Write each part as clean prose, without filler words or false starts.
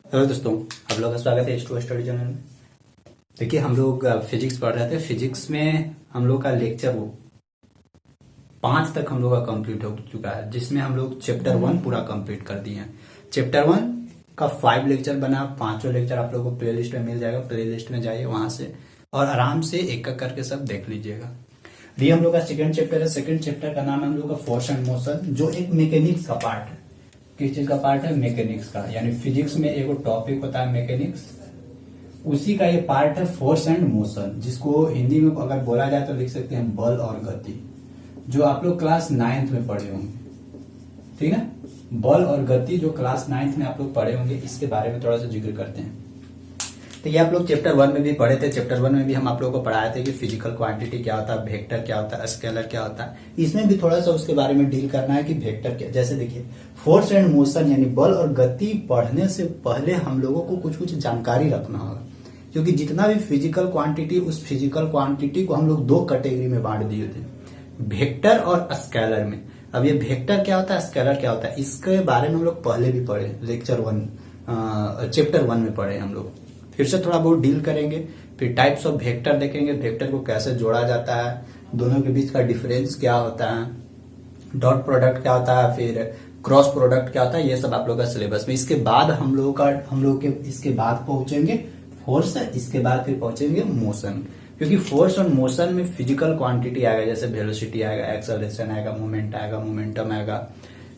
Hello दोस्तों, आप लोगों का स्वागत है H2 स्टडी चैनल में। देखिए, हम लोग फिजिक्स पढ़ रहे थे। फिजिक्स में हम लोग का लेक्चर वो 5 तक हम लोग का कंप्लीट हो चुका है, जिसमें हम लोग चैप्टर 1 पूरा कंप्लीट कर दिए हैं। चैप्टर 1 का 5 लेक्चर बना। 5 लेक्चर आप लोगों को प्ले लिस्ट में मिल जाएगा। प्ले लिस्ट में जाइए वहां से और आराम से एक एक करके सब देख लीजिएगा। ये हम लोग का सेकंड चैप्टर है। सेकंड चैप्टर का नाम है हम लोग का फोर्स एंड मोशन, जो एक मैकेनिक्स का पार्ट है। किस चीज का पार्ट है? मैकेनिक्स का। यानी फिजिक्स में एक टॉपिक होता है मैकेनिक्स, उसी का ये पार्ट है फोर्स एंड मोशन, जिसको हिंदी में अगर बोला जाए तो लिख सकते हैं बल और गति, जो आप लोग क्लास 9th में पढ़े होंगे। ठीक है, बल और गति जो क्लास 9th में आप लोग पढ़े होंगे, इसके बारे में थोड़ा सा जिक्र करते हैं। तो ये आप लोग चैप्टर 1 में भी पढ़े थे। चैप्टर 1 में भी हम आप लोगों को पढ़ाए थे कि फिजिकल क्वांटिटी क्या होता है, वेक्टर क्या होता है, स्केलर क्या होता है। इसमें भी थोड़ा सा उसके बारे में डील करना है कि वेक्टर क्या। जैसे देखिए, फोर्स एंड मोशन यानी बल और गति पढ़ने से पहले हम लोगों को कुछ कुछ जानकारी रखना होगा, क्योंकि जितना भी फिजिकल क्वांटिटी, उस फिजिकल क्वांटिटी को हम लोग 2 कैटेगरी में बांट दिए थे, वेक्टर और स्केलर में। अब ये वेक्टर क्या होता है, स्केलर क्या होता है, इसके बारे में हम लोग पहले भी पढ़े। चैप्टर 1 में पढ़े हम लोग। फिर से थोड़ा बहुत डील करेंगे। फिर टाइप्स ऑफ वेक्टर देखेंगे, वेक्टर को कैसे जोड़ा जाता है, दोनों के बीच का डिफरेंस क्या होता है, डॉट प्रोडक्ट क्या होता है, फिर क्रॉस प्रोडक्ट क्या होता है, ये सब आप लोग का सिलेबस में। इसके बाद हम लोग के इसके बाद पहुंचेंगे फोर्स, इसके बाद फिर पहुंचेंगे मोशन। क्योंकि फोर्स और मोशन में फिजिकल क्वांटिटी आएगा, जैसे वेलोसिटी आएगा, एक्सेलरेशन आएगा, मोमेंट आएगा, मोमेंटम आएगा,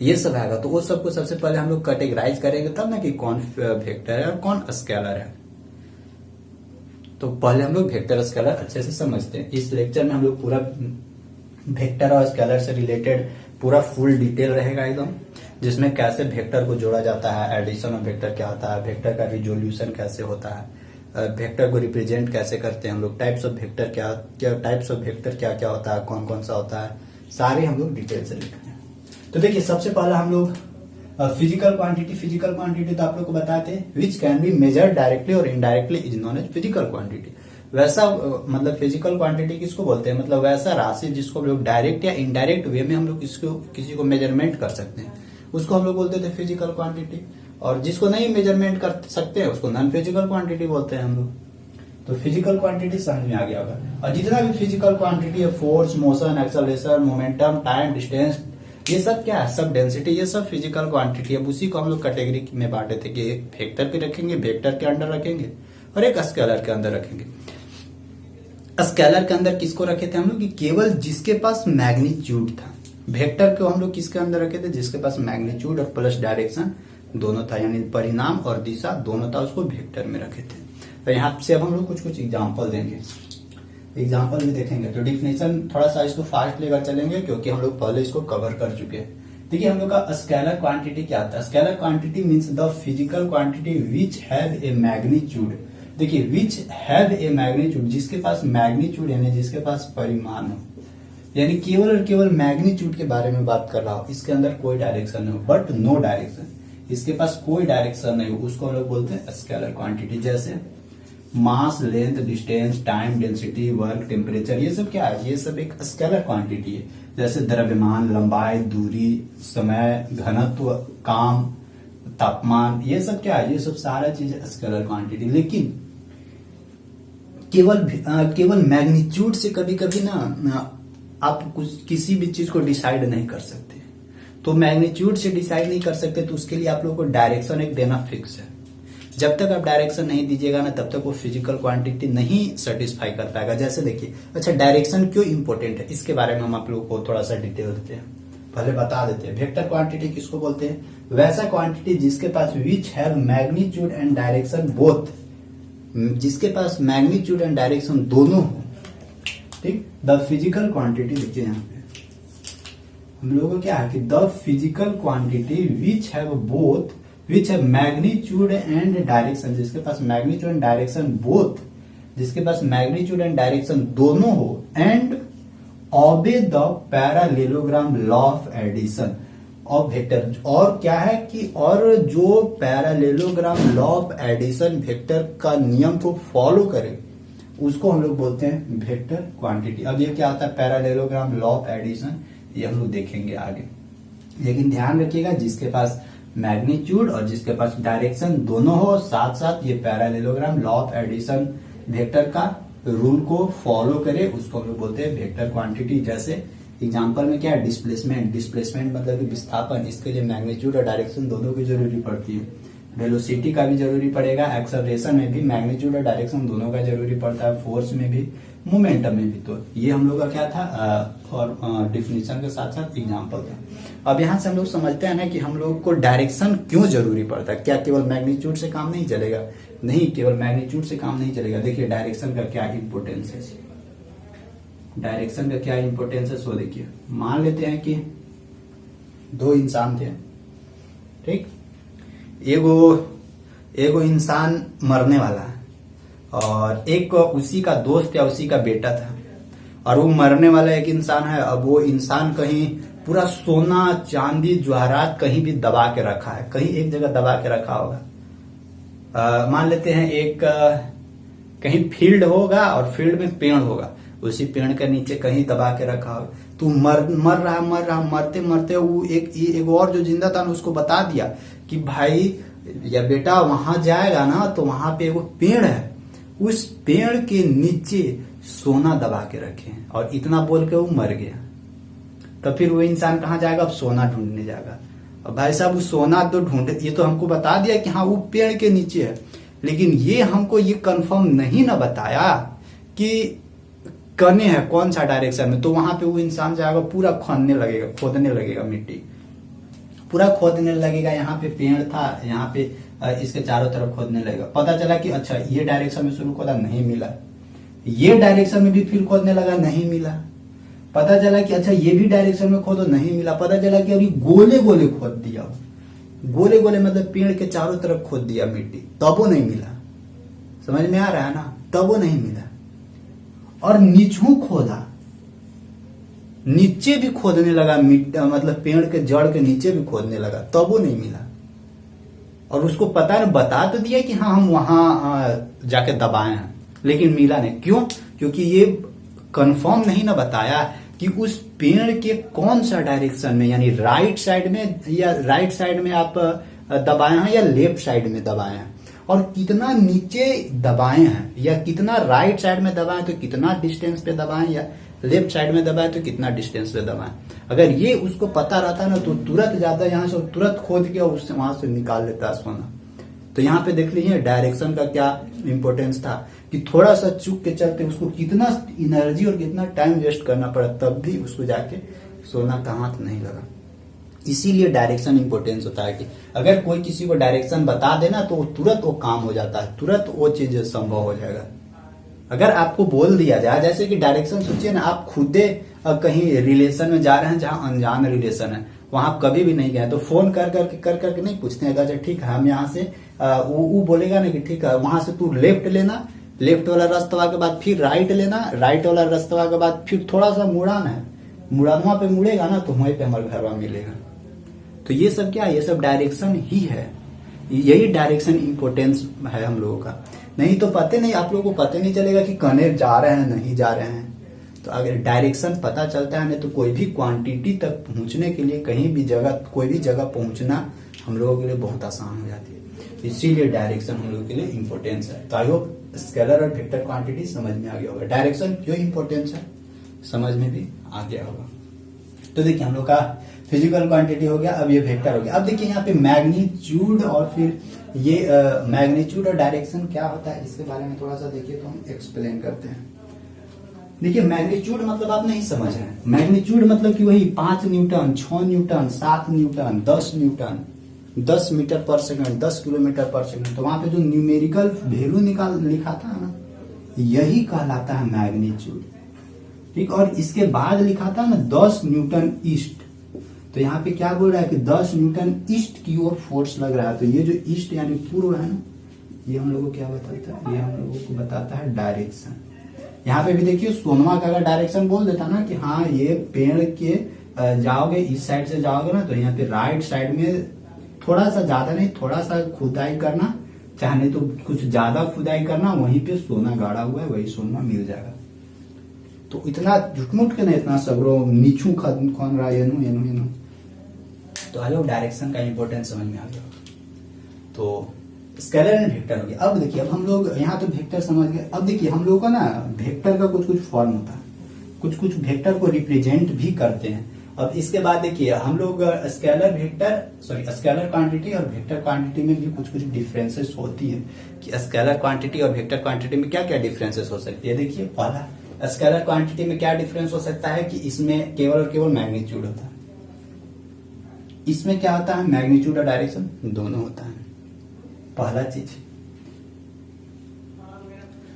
ये सब आएगा। तो वो सबको सबसे पहले हम लोग कैटेगराइज करेंगे, तब ना कि कौन वेक्टर है और कौन स्केलर है। तो पहले हम लोग वेक्टर स्केलर अच्छे से समझते हैं। इस लेक्चर में हम लोग पूरा वेक्टर और स्केलर से रिलेटेड पूरा फुल डिटेल रहेगा एकदम, जिसमें कैसे वेक्टर को जोड़ा जाता है, एडिशन ऑफ वेक्टर क्या होता है, वेक्टर का रिजोल्यूशन कैसे होता है, वेक्टर को रिप्रेजेंट कैसे करते हैं हम लोग, types of vector types of vector क्या क्या होता है, कौन कौन सा होता है, सारे हम लोग डिटेल से लिखेंगे। तो देखिए, सबसे पहला हम लोग फिजिकल क्वांटिटी तो आप लोग को बताते हैं, which can be measured directly और indirectly is known as physical quantity. वैसा मतलब फिजिकल क्वांटिटी किसको बोलते हैं, मतलब वैसा राशि जिसको हम लोग डायरेक्ट या इनडायरेक्ट वे में हम लोग किसी को मेजरमेंट कर सकते हैं, उसको हम लोग बोलते थे फिजिकल क्वांटिटी। और जिसको नहीं मेजरमेंट कर सकते हैं, उसको नॉन फिजिकल क्वांटिटी बोलते हैं हम लोग। तो फिजिकल क्वांटिटी समझ में आ गया होगा। और जितना भी फिजिकल क्वांटिटी है, force, motion, acceleration, momentum, time, distance, ये सब क्या है, सब डेंसिटी, ये सब फिजिकल क्वांटिटी है। उसी को हम लोग कैटेगरी में बांटे थे कि एक वेक्टर पे रखेंगे, वेक्टर के अंडर रखेंगे, और एक स्केलर के अंदर रखेंगे। स्केलर के अंदर किसको रखे थे हम लोग, कि केवल जिसके पास मैग्नीट्यूड था। वेक्टर को हम लोग किसके अंदर रखे थे, जिसके पास मैग्नीट्यूड और प्लस डायरेक्शन दोनों था, यानी परिणाम और दिशा दोनों था, उसको वेक्टर में रखे थे। तो यहाँ से अब हम लोग कुछ कुछ एग्जाम्पल देंगे, एग्जाम्पल भी देखेंगे। तो डिफिनेशन थोड़ा सा इसको फास्ट लेकर चलेंगे, क्योंकि हम लोग पहले इसको कवर कर चुके हैं। देखिए, हम लोग का स्केलर क्वांटिटी क्या होता है। Scalar quantity means the physical quantity which have a magnitude. देखिए, विच हैव ए मैग्नीट्यूड, जिसके पास मैग्नीट्यूड यानी जिसके पास परिमाण हो, यानी केवल और केवल मैग्नीट्यूड के बारे में बात कर रहा हो, इसके अंदर कोई डायरेक्शन नहीं हो, बट नो डायरेक्शन, इसके पास कोई डायरेक्शन नहीं हो, उसको हम लोग बोलते हैं स्केलर क्वांटिटी। जैसे mass, length, distance, time, density, work, temperature, ये सब क्या है, ये सब एक स्केलर क्वांटिटी है। जैसे द्रव्यमान, लंबाई, दूरी, समय, घनत्व, काम, तापमान, ये सब क्या है, ये सब सारा चीज स्केलर क्वांटिटी। लेकिन केवल मैग्नीट्यूड से कभी कभी ना आप किसी भी चीज को डिसाइड नहीं कर सकते। तो मैग्नीट्यूड से डिसाइड नहीं कर सकते, तो उसके लिए आप लोगों को डायरेक्शन एक देना फिक्स है। जब तक आप डायरेक्शन नहीं दीजिएगा ना, तब तक वो फिजिकल क्वांटिटी नहीं सेटिस्फाई कर पाएगा। जैसे देखिए, अच्छा, डायरेक्शन क्यों इंपॉर्टेंट है, इसके बारे में हम आप लोगों को थोड़ा सा डिटेल देते हैं, पहले बता देते हैं। वेक्टर क्वांटिटी किसको बोलते हैं, वैसा क्वांटिटी जिसके पास which have magnitude and direction both, जिसके पास मैग्नीट्यूड एंड डायरेक्शन दोनों हो। ठीक, द फिजिकल क्वांटिटी देखिए यहाँ पे हम लोगों को क्या है कि the physical quantity which have both, which have magnitude and direction, जिसके पास मैग्नीट्यूड एंड डायरेक्शन बोथ, जिसके पास मैग्नीट्यूड एंड डायरेक्शन दोनों हो, and obey the parallelogram law of addition of vector. और क्या है कि और जो parallelogram law of addition vector का नियम को फॉलो करे, उसको हम लोग बोलते हैं वेक्टर क्वांटिटी। अब ये क्या होता है पैरालेलोग्राम लॉ ऑफ एडिशन, ये हम लोग देखेंगे आगे। लेकिन ध्यान रखिएगा, जिसके पास मैग्नीट्यूड और जिसके पास डायरेक्शन दोनों हो साथ साथ, ये parallelogram law of addition vector का रूल को फॉलो करे, उसको हम लोग बोलते हैं वेक्टर क्वांटिटी। जैसे एग्जांपल में क्या है, डिस्प्लेसमेंट। डिस्प्लेसमेंट मतलब कि विस्थापन, इसके लिए मैग्नीट्यूड और डायरेक्शन दोनों की जरूरी पड़ती है। वेलोसिटी का भी जरूरी पड़ेगा, एक्सेलरेशन में भी मैग्नीट्यूड और डायरेक्शन दोनों का जरूरी पड़ता है, फोर्स में भी, मोमेंटम में भी। तो ये हम लोग का क्या था, और डिफिनीशन के साथ साथ एग्जांपल था। अब यहाँ से हम लोग समझते हैं ना कि हम लोग को डायरेक्शन क्यों जरूरी पड़ता है। क्या केवल मैग्नीट्यूड से काम नहीं चलेगा? नहीं, केवल मैग्नीट्यूड से काम नहीं चलेगा। देखिए डायरेक्शन का क्या इंपोर्टेंस है, डायरेक्शन का क्या इंपोर्टेंस है। सो देखिए, मान लेते हैं कि दो इंसान थे, ठीक, एगो इंसान मरने वाला है और एक उसी का दोस्त या उसी का बेटा था, और वो मरने वाला एक इंसान है। अब वो इंसान कहीं पूरा सोना चांदी जवाहरात कहीं भी दबा के रखा है, कहीं एक जगह दबा के रखा होगा। मान लेते हैं एक कहीं फील्ड होगा और फील्ड में पेड़ होगा, उसी पेड़ के नीचे कहीं दबा के रखा होगा। तो मर रहा मरते मरते वो एक और जो जिंदा था ना उसको बता दिया कि भाई या बेटा वहां जाएगा ना तो वहां पे एगो पेड़ है, उस पेड़ के नीचे सोना दबा के रखे हैं, और इतना बोल के वो मर गया। तो फिर वो इंसान कहाँ जाएगा? अब सोना ढूंढने जाएगा। अब भाई साहब वो सोना तो ढूंढे, ये तो हमको बता दिया कि हाँ वो पेड़ के नीचे है, लेकिन ये हमको ये कंफर्म नहीं ना बताया कि कने है कौन सा डायरेक्शन में। तो वहां पे वो इंसान जाएगा, पूरा खोदने लगेगा मिट्टी, पूरा खोदने लगेगा। यहाँ पे पेड़ था, यहाँ पे इसके चारों तरफ खोदने लगेगा। पता चला कि अच्छा ये डायरेक्शन में शुरू खोदा, नहीं मिला। ये डायरेक्शन में भी फिर खोदने लगा, नहीं मिला। पता चला कि अच्छा ये भी डायरेक्शन में खोदो, नहीं मिला। पता चला कि अभी गोले गोले खोद दिया, गोले गोले मतलब पेड़ के चारों तरफ खोद दिया मिट्टी, तब वो नहीं मिला। समझ में आ रहा है ना? तब वो नहीं मिला। और नीचू खोदा, नीचे भी खोदने लगा, मिट्टी मतलब पेड़ के जड़ के नीचे भी खोदने लगा, तब वो नहीं मिला। और उसको पता न बता तो दिया कि हाँ हम वहां जाके दबाए हैं, लेकिन मिला नहीं। क्यों? क्योंकि ये कंफर्म नहीं ना बताया कि उस पेड़ के कौन सा डायरेक्शन में, यानी राइट साइड में, या राइट साइड में आप दबाए हैं या लेफ्ट साइड में दबाए हैं, और कितना नीचे दबाए हैं, या कितना राइट साइड में दबाए तो कितना डिस्टेंस पे दबाए, या लेफ्ट साइड में दबाए तो कितना डिस्टेंस पे दबाए। अगर ये उसको पता रहता ना तो तुरंत जाता यहाँ से, तुरंत खोद के उससे वहां से निकाल लेता सोना। तो यहाँ पे देख लीजिए डायरेक्शन का क्या इंपॉर्टेंस था, कि थोड़ा सा चूक के चलते उसको कितना एनर्जी और कितना टाइम वेस्ट करना पड़ा, तब भी उसको जाके सोना का हाथ नहीं लगा। इसीलिए डायरेक्शन इंपॉर्टेंस होता है कि अगर कोई किसी को डायरेक्शन बता देना तो तुरंत वो काम हो जाता है, तुरंत वो चीज संभव हो जाएगा। अगर आपको बोल दिया जाए, जैसे कि डायरेक्शन सोचिए ना, आप खुदे कहीं रिलेशन में जा रहे हैं जहां अनजान रिलेशन है, वहां आप कभी भी नहीं गए, तो फोन कर करके नहीं पूछते हैं, अच्छा ठीक है हम यहाँ से, वो बोलेगा ना कि ठीक है वहां से तू लेफ्ट लेना, लेफ्ट वाला रास्ता के बाद फिर राइट लेना, राइट वाला रास्ता के बाद फिर थोड़ा सा मुड़ान है, मुड़ानुआ पे मुड़ेगा ना तो वहीं पे हमारे घर मिलेगा। तो ये सब क्या है? ये सब डायरेक्शन ही है, यही डायरेक्शन इंपॉर्टेंस है हम लोगों का। नहीं तो पता नहीं, आप लोगों को पता नहीं चलेगा कि कने जा रहे हैं नहीं जा रहे हैं। तो अगर डायरेक्शन पता चलता है ना तो कोई भी क्वांटिटी तक पहुंचने के लिए, कहीं भी जगह, कोई भी जगह पहुंचना हम लोगों के लिए बहुत आसान हो जाती है। इसीलिए डायरेक्शन हम लोगों के लिए इंपॉर्टेंस है। तो आई होप स्केलर और वेक्टर क्वांटिटी समझ में आ गया होगा। डायरेक्शन क्यों इंपॉर्टेंस है समझ में भी आ गया होगा। तो देखिए हम लोग का फिजिकल क्वांटिटी हो गया, अब ये वेक्टर हो गया। अब देखिए यहाँ पे मैग्नीट्यूड और फिर ये मैग्नीट्यूड और डायरेक्शन क्या होता है इसके बारे में थोड़ा सा देखिए तो हम एक्सप्लेन करते हैं। देखिए मैग्नीट्यूड मतलब आप नहीं समझ रहे हैं। मैग्नीट्यूड मतलब कि वही 5 newton, 6 newton, 7 newton, 10 newton, 10 metre per second, 10 kilometre per second. तो वहां पे जो न्यूमेरिकल वैल्यू लिखा था ना, यही कहलाता है मैग्नीट्यूड, ठीक। और इसके बाद लिखा था ना 10 न्यूटन ईस्ट, तो यहाँ पे क्या बोल रहा है कि 10 न्यूटन ईस्ट की ओर फोर्स लग रहा है। तो ये जो ईस्ट यानी पूर्व है ना, ये हम लोगों को क्या बताता है? ये हम लोगों को बताता है डायरेक्शन। यहाँ पे भी देखिए सोनमा का अगर डायरेक्शन बोल देता ना कि हाँ ये पेड़ के जाओगे, इस साइड से जाओगे ना, तो यहाँ पे राइट साइड में थोड़ा सा ज्यादा नहीं, थोड़ा सा खुदाई करना, चाहे तो कुछ ज्यादा खुदाई करना, वहीं पे सोना गाड़ा हुआ है, वही सोना मिल जाएगा। तो इतना झुटमुट के नहीं, इतना सगरो नीचू खन रहा, तो तो आई होप डायरेक्शन का इंपॉर्टेंस समझ में आ गया। तो स्केलर एंड वेक्टर हो गया। अब देखिए, अब हम लोग यहाँ तो वेक्टर समझ गए। अब देखिए हम लोग का ना वेक्टर का कुछ कुछ फॉर्म होता है, कुछ कुछ वेक्टर को रिप्रेजेंट भी करते हैं। अब इसके बाद देखिए हम लोग स्केलर क्वांटिटी और वेक्टर क्वांटिटी में भी कुछ कुछ डिफरेंसेस होती है कि स्केलर क्वांटिटी और वेक्टर क्वांटिटी में क्या क्या डिफरेंसेस हो सकती है। देखिए पहला, स्केलर क्वांटिटी में क्या डिफरेंस हो सकता है कि इसमें केवल और केवल मैग्नीट्यूड होता है। इसमें क्या होता है, मैग्नीट्यूड और डायरेक्शन दोनों होता है, पहला चीज।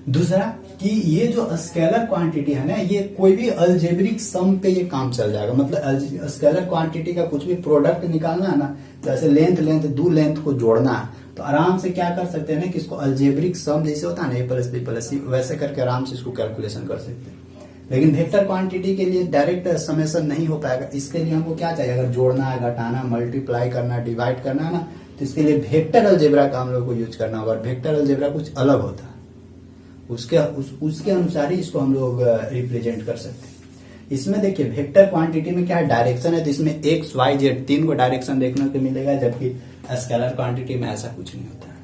दूसरा कि ये जो स्केलर क्वांटिटी है ना, ये कोई भी अलजेब्रिक सम पे ये काम चल जाएगा। मतलब स्केलर क्वांटिटी का कुछ भी प्रोडक्ट निकालना है ना, जैसे लेंथ दो लेंथ को जोड़ना है, तो आराम से क्या कर सकते हैं ना कि इसको अलजेब्रिक सम जैसे होता है ना, a+b+c, वैसे करके आराम से इसको कैलकुलेशन कर सकते हैं। लेकिन वेक्टर क्वांटिटी के लिए डायरेक्ट समेशन नहीं हो पाएगा। इसके लिए हमको क्या चाहिए, अगर जोड़ना है, घटाना, मल्टीप्लाई करना, डिवाइड करना है ना, तो इसके लिए वेक्टर अलजेब्रा का हम लोग को यूज करना होगा। वेक्टर अलजेब्रा कुछ अलग होता है, उसके अनुसार ही इसको हम लोग रिप्रेजेंट कर सकते हैं। इसमें देखिए वेक्टर क्वांटिटी में क्या है, डायरेक्शन है, तो इसमें एक्स वाई जेड 3 को डायरेक्शन देखने को मिलेगा, जबकि स्केलर क्वांटिटी में ऐसा कुछ नहीं होता है,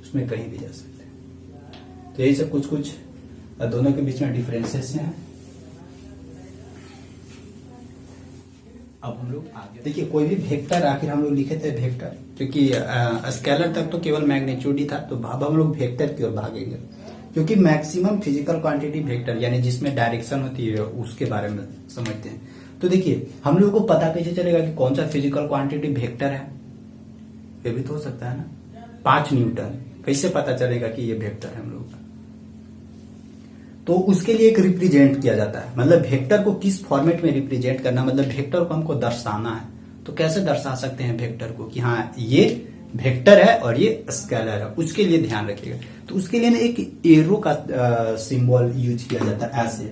उसमें कहीं भी जा सकते हैं। तो यही सब कुछ कुछ दोनों के बीच में डिफरेंसेस हैं। अब हम लोग आगे देखिए, कोई भी वेक्टर आखिर हम लोग लिखे थे वेक्टर, क्योंकि स्केलर तक तो केवल मैग्नीट्यूड ही था, तो अब हम लोग वेक्टर की ओर भागेंगे, क्योंकि मैक्सिमम फिजिकल क्वांटिटी वेक्टर यानी जिसमें डायरेक्शन होती है उसके बारे में समझते हैं। तो देखिए हम लोगों को पता कैसे चलेगा कि कौन सा फिजिकल क्वांटिटी वेक्टर है, ये भी तो हो सकता है ना। 5 न्यूटन कैसे पता चलेगा कि ये वेक्टर है हम लोग का, तो उसके लिए एक रिप्रेजेंट किया जाता है। मतलब वेक्टर को किस फॉर्मेट में रिप्रेजेंट करना, मतलब वेक्टर को हमको दर्शाना है, तो कैसे दर्शा सकते हैं वेक्टर को कि हाँ ये वेक्टर है और ये स्केलर है, उसके लिए ध्यान रखिएगा। तो उसके लिए ना एक एरो का सिंबल यूज किया जाता है, ऐसे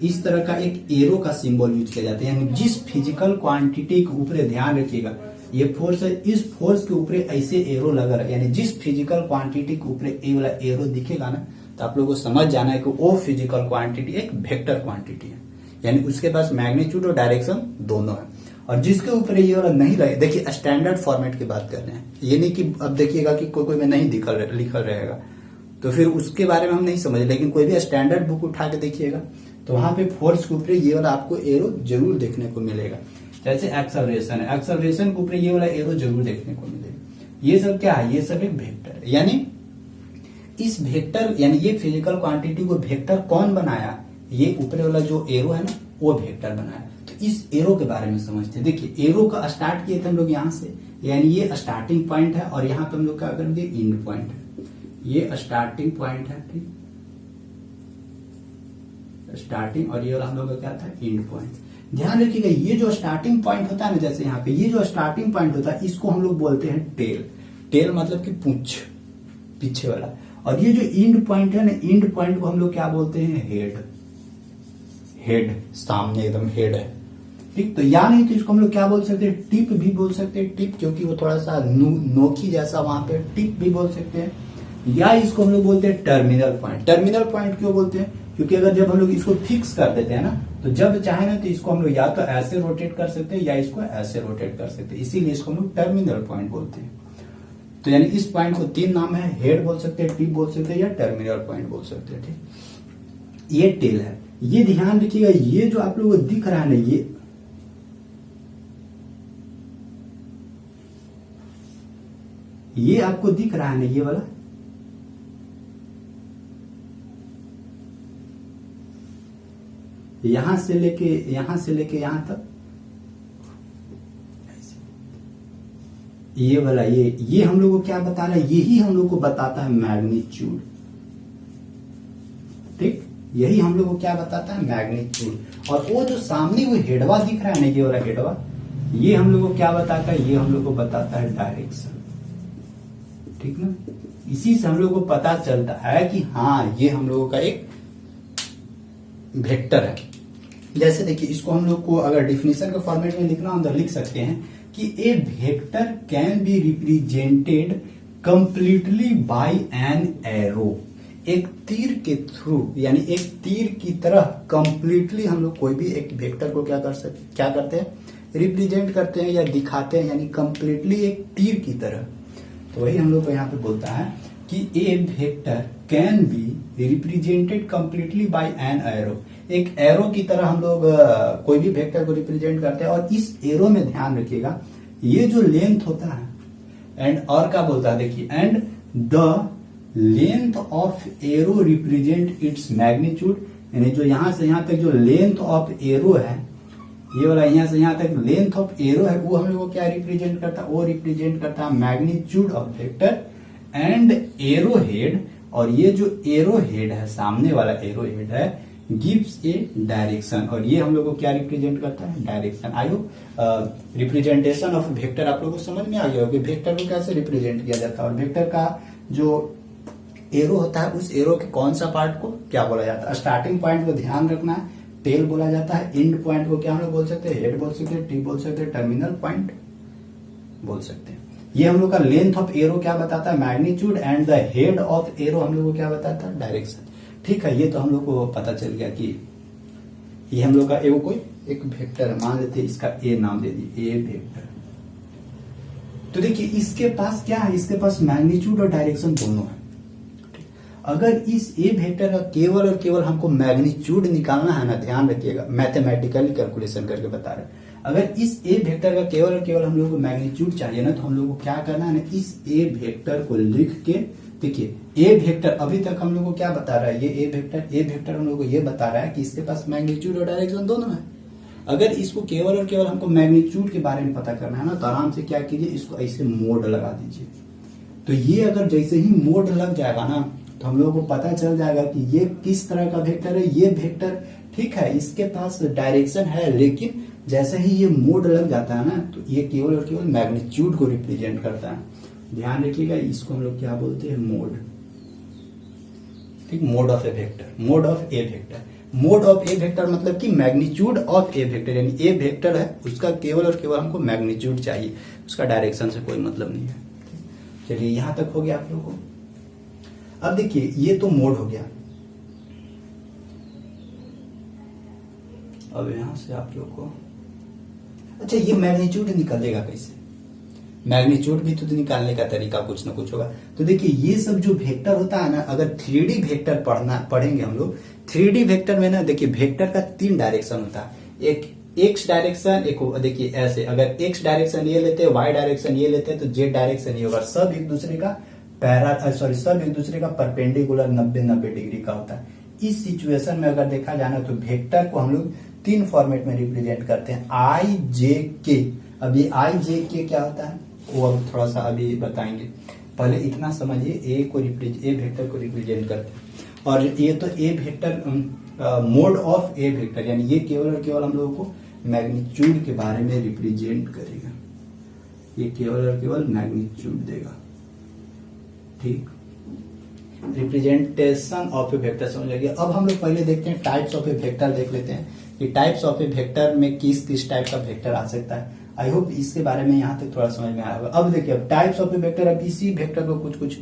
इस तरह का एक एरो का सिंबल यूज किया जाता है। यानी जिस फिजिकल क्वांटिटी के ऊपर ध्यान रखिएगा, ये फोर्स है, इस फोर्स के ऊपर ऐसे एरो लगा रहा है, यानी जिस फिजिकल क्वांटिटी के ऊपर ये वाला एरो दिखेगा ना, तो आप लोगों को समझ जाना है कि वो फिजिकल क्वांटिटी एक वेक्टर क्वांटिटी है, यानी उसके पास मैग्नीट्यूड और डायरेक्शन दोनों है। और जिसके ऊपर ये वाला नहीं रहे, देखिए स्टैंडर्ड फॉर्मेट की बात कर रहे हैं, ये नहीं कि अब देखिएगा कि कोई में नहीं लिखल रहेगा तो फिर उसके बारे में हम नहीं समझ, लेकिन कोई भी स्टैंडर्ड बुक उठा के देखिएगा तो वहां पे फोर्स के ऊपर ये वाला आपको एरो जरूर देखने को मिलेगा। जैसे एक्सेलरेशन है, एक्सेलरेशन के ऊपर ये वाला एरो जरूर देखने को मिलेगा। ये सब क्या है, ये सब एक वेक्टर है। यानी इस वेक्टर यानी ये फिजिकल क्वांटिटी को वेक्टर कौन बनाया, ये ऊपर वाला जो एरो है ना वो वेक्टर बनाया। तो इस एरो के बारे में समझते हैं। देखिए एरो का स्टार्ट किए थे हम लोग यहाँ से, यानी ये स्टार्टिंग पॉइंट है और यहाँ पे हम लोग क्या कर दिए, एंड पॉइंट है। ये स्टार्टिंग पॉइंट है, ठीक, स्टार्टिंग, और ये वाला हम लोग का क्या था, एंड पॉइंट। ध्यान रखिएगा ये जो स्टार्टिंग पॉइंट होता है ना, जैसे यहाँ पे ये जो स्टार्टिंग पॉइंट होता है इसको हम लोग बोलते हैं टेल। टेल मतलब कि पूंछ, पीछे वाला। और ये जो एंड पॉइंट है ना, एंड पॉइंट को हम लोग क्या बोलते हैं, हेड। हेड सामने एकदम हेड है, ठीक। तो या नहीं तो इसको हम लोग क्या बोल सकते हैं, टिप भी बोल सकते हैं, टिप, क्योंकि वो थोड़ा सा नोकी जैसा वहां पे, टिप भी बोल सकते हैं। या इसको हम लोग बोलते हैं टर्मिनल पॉइंट। टर्मिनल पॉइंट क्यों बोलते हैं, क्योंकि अगर जब हम लोग इसको फिक्स कर देते हैं ना, तो जब चाहे ना तो इसको हम लोग या तो ऐसे रोटेट कर सकते हैं या इसको ऐसे रोटेट कर सकते हैं, इसीलिए इसको हम लोग टर्मिनल पॉइंट बोलते हैं। तो यानी इस पॉइंट को 3 नाम है, हेड बोल सकते हैं, टिप बोल सकते हैं या टर्मिनल पॉइंट बोल सकते हैं, ठीक। ये टेल है। ये ध्यान रखिएगा, ये जो आप लोगों को दिख रहा है ना, ये आपको दिख रहा है ना, ये वाला, यहां से लेके यहां तक, ये वाला, ये हम लोग को क्या बता रहा है, यही हम लोग को बताता है मैग्नीट्यूड, ठीक। यही हम लोग को क्या बताता है, मैग्नीट्यूड। और वो जो सामने वो हेडवा दिख रहा है ना, ये वाला हेडवा, ये हम लोग को क्या बताता है, ये हम लोग को बताता है डायरेक्शन, ठीक ना। इसी से हम लोग को पता चलता है कि हाँ ये हम लोगों का एक वेक्टर है। जैसे देखिए इसको हम लोग को अगर डिफिनेशन के फॉर्मेट में लिखना हो तो लिख सकते हैं कि a vector can be represented completely by an arrow. एक तीर के थ्रू, यानी एक तीर की तरह कंप्लीटली हम लोग कोई भी एक वेक्टर को क्या करते हैं, रिप्रेजेंट करते हैं या दिखाते हैं, यानी कंप्लीटली एक तीर की तरह। तो वही हम लोग को यहाँ पे बोलता है कि a vector can be represented completely by an arrow. एक एरो की तरह हम लोग कोई भी वेक्टर को रिप्रेजेंट करते हैं, और इस एरो में ध्यान रखिएगा ये जो लेंथ होता है, एंड और क्या बोलता है देखिए, and the length of arrow represent its magnitude, यानी जो यहां से यहां तक जो लेंथ ऑफ एरो है, ये वाला यहां से यहां तक लेंथ ऑफ एरो है, वो हम लोग को क्या रिप्रेजेंट करता है, वो रिप्रेजेंट करता है magnitude of vector and arrow head. और ये जो एरो हेड है, सामने वाला एरो हेड है, गिव्स ए डायरेक्शन, और ये हम लोग को क्या रिप्रेजेंट करता है, direction. I hope representation of vector आप लोग को समझ में आ गया होगा, वेक्टर को कैसे रिप्रेजेंट किया जाता है, और वेक्टर का जो एरो होता है उस एरो के कौन सा पार्ट को क्या बोला जाता है। स्टार्टिंग पॉइंट को ध्यान रखना है, टेल बोला जाता है। एंड पॉइंट को क्या हम लोग बोल सकते हैं, हेड बोल सकते हैं, टी बोल सकते हैं, टर्मिनल पॉइंट बोल सकते हैं। ये हम लोग का लेंथ ऑफ एरो क्या बताता है, magnitude, and the head of arrow हम लोग को क्या बताता है, डायरेक्शन। ठीक है, ये तो हम लोग को पता चल गया कि ये हम लोग का एगो कोई एक वेक्टर है, मान लेते हैं इसका ए नाम दे दिए, ए वेक्टर। तो देखिए इसके पास क्या है, इसके पास मैग्नीट्यूड और डायरेक्शन दोनों है। अगर इस ए वेक्टर का केवल और केवल हमको मैग्नीट्यूड निकालना है ना, ध्यान रखिएगा, मैथमेटिकली कैलकुलेशन करके बता रहे हैं। अगर इस ए वेक्टर का केवल और केवल हम लोग को मैग्नीट्यूड चाहिए ना, तो हम लोग को क्या करना है ना, इस ए वेक्टर को लिख के, देखिए ए वेक्टर अभी तक हम लोग को क्या बता रहा है, ये ए वेक्टर हम लोग को ये बता रहा है कि इसके पास मैग्नीट्यूड और डायरेक्शन दोनों है। अगर इसको केवल और केवल हमको मैग्नीट्यूड के बारे में पता करना है ना, तो आराम से क्या कीजिए, इसको ऐसे मोड लगा दीजिए। तो ये अगर जैसे ही मोड लग जाएगा ना, तो हम लोगों को पता चल जाएगा कि ये किस तरह का वेक्टर है। ये वेक्टर ठीक है, इसके पास डायरेक्शन है, लेकिन जैसे ही ये मोड लग जाता है ना, तो ये केवल और केवल मैग्नीट्यूड को रिप्रेजेंट करता है। ध्यान रखिएगा, इसको हम लोग क्या बोलते हैं, मोड। ठीक, mode of a vector, mod of a vector. Mod of a vector मतलब कि मैग्नीट्यूड ऑफ ए वेक्टर, यानी ए वेक्टर है उसका केवल और केवल हमको मैग्नीट्यूड चाहिए, उसका डायरेक्शन से कोई मतलब नहीं है। चलिए यहां तक हो गया आप लोगों को। अब देखिए ये तो मोड हो गया। अब यहां से आप लोग को, अच्छा ये मैग्नीट्यूड निकलेगा कैसे, मैग्नीट्यूड भी तो निकालने का तरीका कुछ ना कुछ होगा। तो देखिए ये सब जो वेक्टर होता है ना, अगर 3D वेक्टर पढ़ेंगे हम लोग, 3D वेक्टर में ना देखिए वेक्टर का 3 डायरेक्शन होता है। एक एक्स डायरेक्शन, एक देखिए ऐसे, अगर एक्स डायरेक्शन ये लेते हैं, वाई डायरेक्शन ये लेते हैं, तो जेड डायरेक्शन ये होगा। सब एक दूसरे का सब एक दूसरे का परपेंडिकुलर 90-90 डिग्री का होता है। इस सिचुएशन में अगर देखा जाना तो वेक्टर को हम लोग 3 फॉर्मेट में रिप्रेजेंट करते हैं, आई जे के। अब ये आई जे के क्या होता है वो अब थोड़ा सा अभी बताएंगे, पहले इतना समझिए, ए वेक्टर को रिप्रेजेंट करते हैं। और ये तो a vector mod of a vector, यानी ये केवल और केवल हम लोगों को मैग्नीट्यूड के बारे में रिप्रेजेंट करेगा, ये केवल और केवल मैग्नीट्यूड देगा। ठीक, रिप्रेजेंटेशन ऑफ ए वेक्टर समझ लीजिए। अब हम लोग पहले देखते हैं टाइप्स ऑफ ए वेक्टर, देख लेते हैं कि टाइप्स ऑफ ए वेक्टर में किस किस टाइप का वेक्टर आ सकता है। आई होप इसके बारे में यहाँ तक थोड़ा समझ में आया होगा। अब देखिए, अब टाइप्स ऑफ ए वेक्टर, अब इसी वेक्टर को कुछ कुछ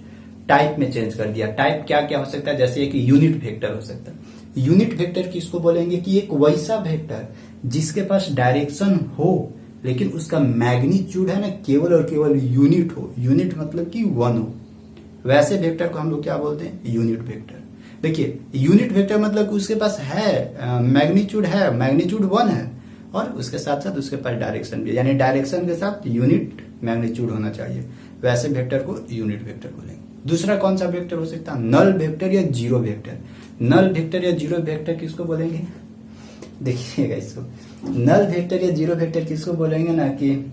टाइप में चेंज कर दिया। टाइप क्या क्या हो सकता है, जैसे एक यूनिट वेक्टर हो सकता है। यूनिट वेक्टर किसको बोलेंगे कि एक वैसा वेक्टर जिसके पास डायरेक्शन हो, लेकिन उसका मैग्नीट्यूड है ना केवल और केवल यूनिट हो, यूनिट मतलब कि 1 हो, वैसे वेक्टर को हम लोग क्या बोलते हैं, यूनिट वेक्टर। देखिए यूनिट वेक्टर मतलब कि उसके पास है मैग्नीट्यूड है, मैग्नीट्यूड 1 है, और उसके साथ साथ उसके पास डायरेक्शन भी है, यानी डायरेक्शन के साथ यूनिट मैग्नीट्यूड होना चाहिए, वैसे वेक्टर को यूनिट वेक्टर बोलेंगे। दूसरा कौन सा वेक्टर हो सकता है, नल वेक्टर या जीरो वेक्टर। नल वेक्टर या जीरो वेक्टर किसको बोलेंगे, देखिएगा इसको, नल वेक्टर या जीरो वेक्टर किसको बोलेंगे ना, कि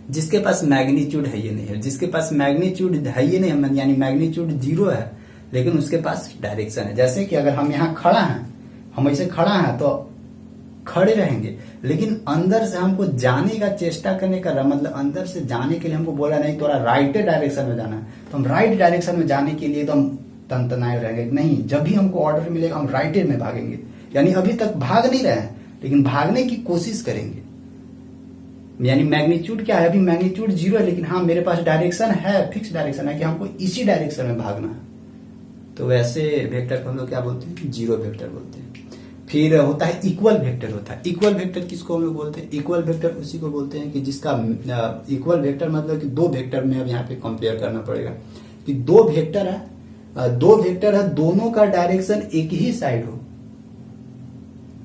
जिसके पास मैग्नीट्यूड है ये नहीं है, जिसके पास मैग्नीट्यूड है ये नहीं, यानी मैग्नीट्यूड 0 है, लेकिन उसके पास डायरेक्शन है। जैसे कि अगर हम यहाँ खड़ा हैं, हम ऐसे खड़ा हैं तो खड़े रहेंगे, लेकिन अंदर से हमको जाने का चेष्टा करने का, मतलब अंदर से जाने के लिए हमको बोला नहीं थोड़ा राइट डायरेक्शन में जाना है, तो हम राइट डायरेक्शन में जाने के लिए तो हम तनतनाए रहेंगे, नहीं, जब भी हमको ऑर्डर मिलेगा हम राइट में भागेंगे। यानी अभी तक भाग नहीं रहे हैं, लेकिन भागने की कोशिश करेंगे। यानी मैग्नीट्यूड क्या है, अभी मैग्नीट्यूड 0 है, लेकिन हाँ मेरे पास डायरेक्शन है, फिक्स डायरेक्शन है कि हमको इसी डायरेक्शन में भागना है, तो वैसे वेक्टर को हम लोग क्या बोलते हैं, जीरो वेक्टर बोलते हैं। फिर होता है इक्वल वेक्टर होता है। इक्वल वेक्टर किसको हम लोग बोलते हैं? इक्वल वेक्टर उसी को बोलते हैं कि जिसका इक्वल वेक्टर मतलब कि दो वेक्टर में अब यहाँ पे कंपेयर करना पड़ेगा कि दो वेक्टर है, दोनों का डायरेक्शन एक ही साइड हो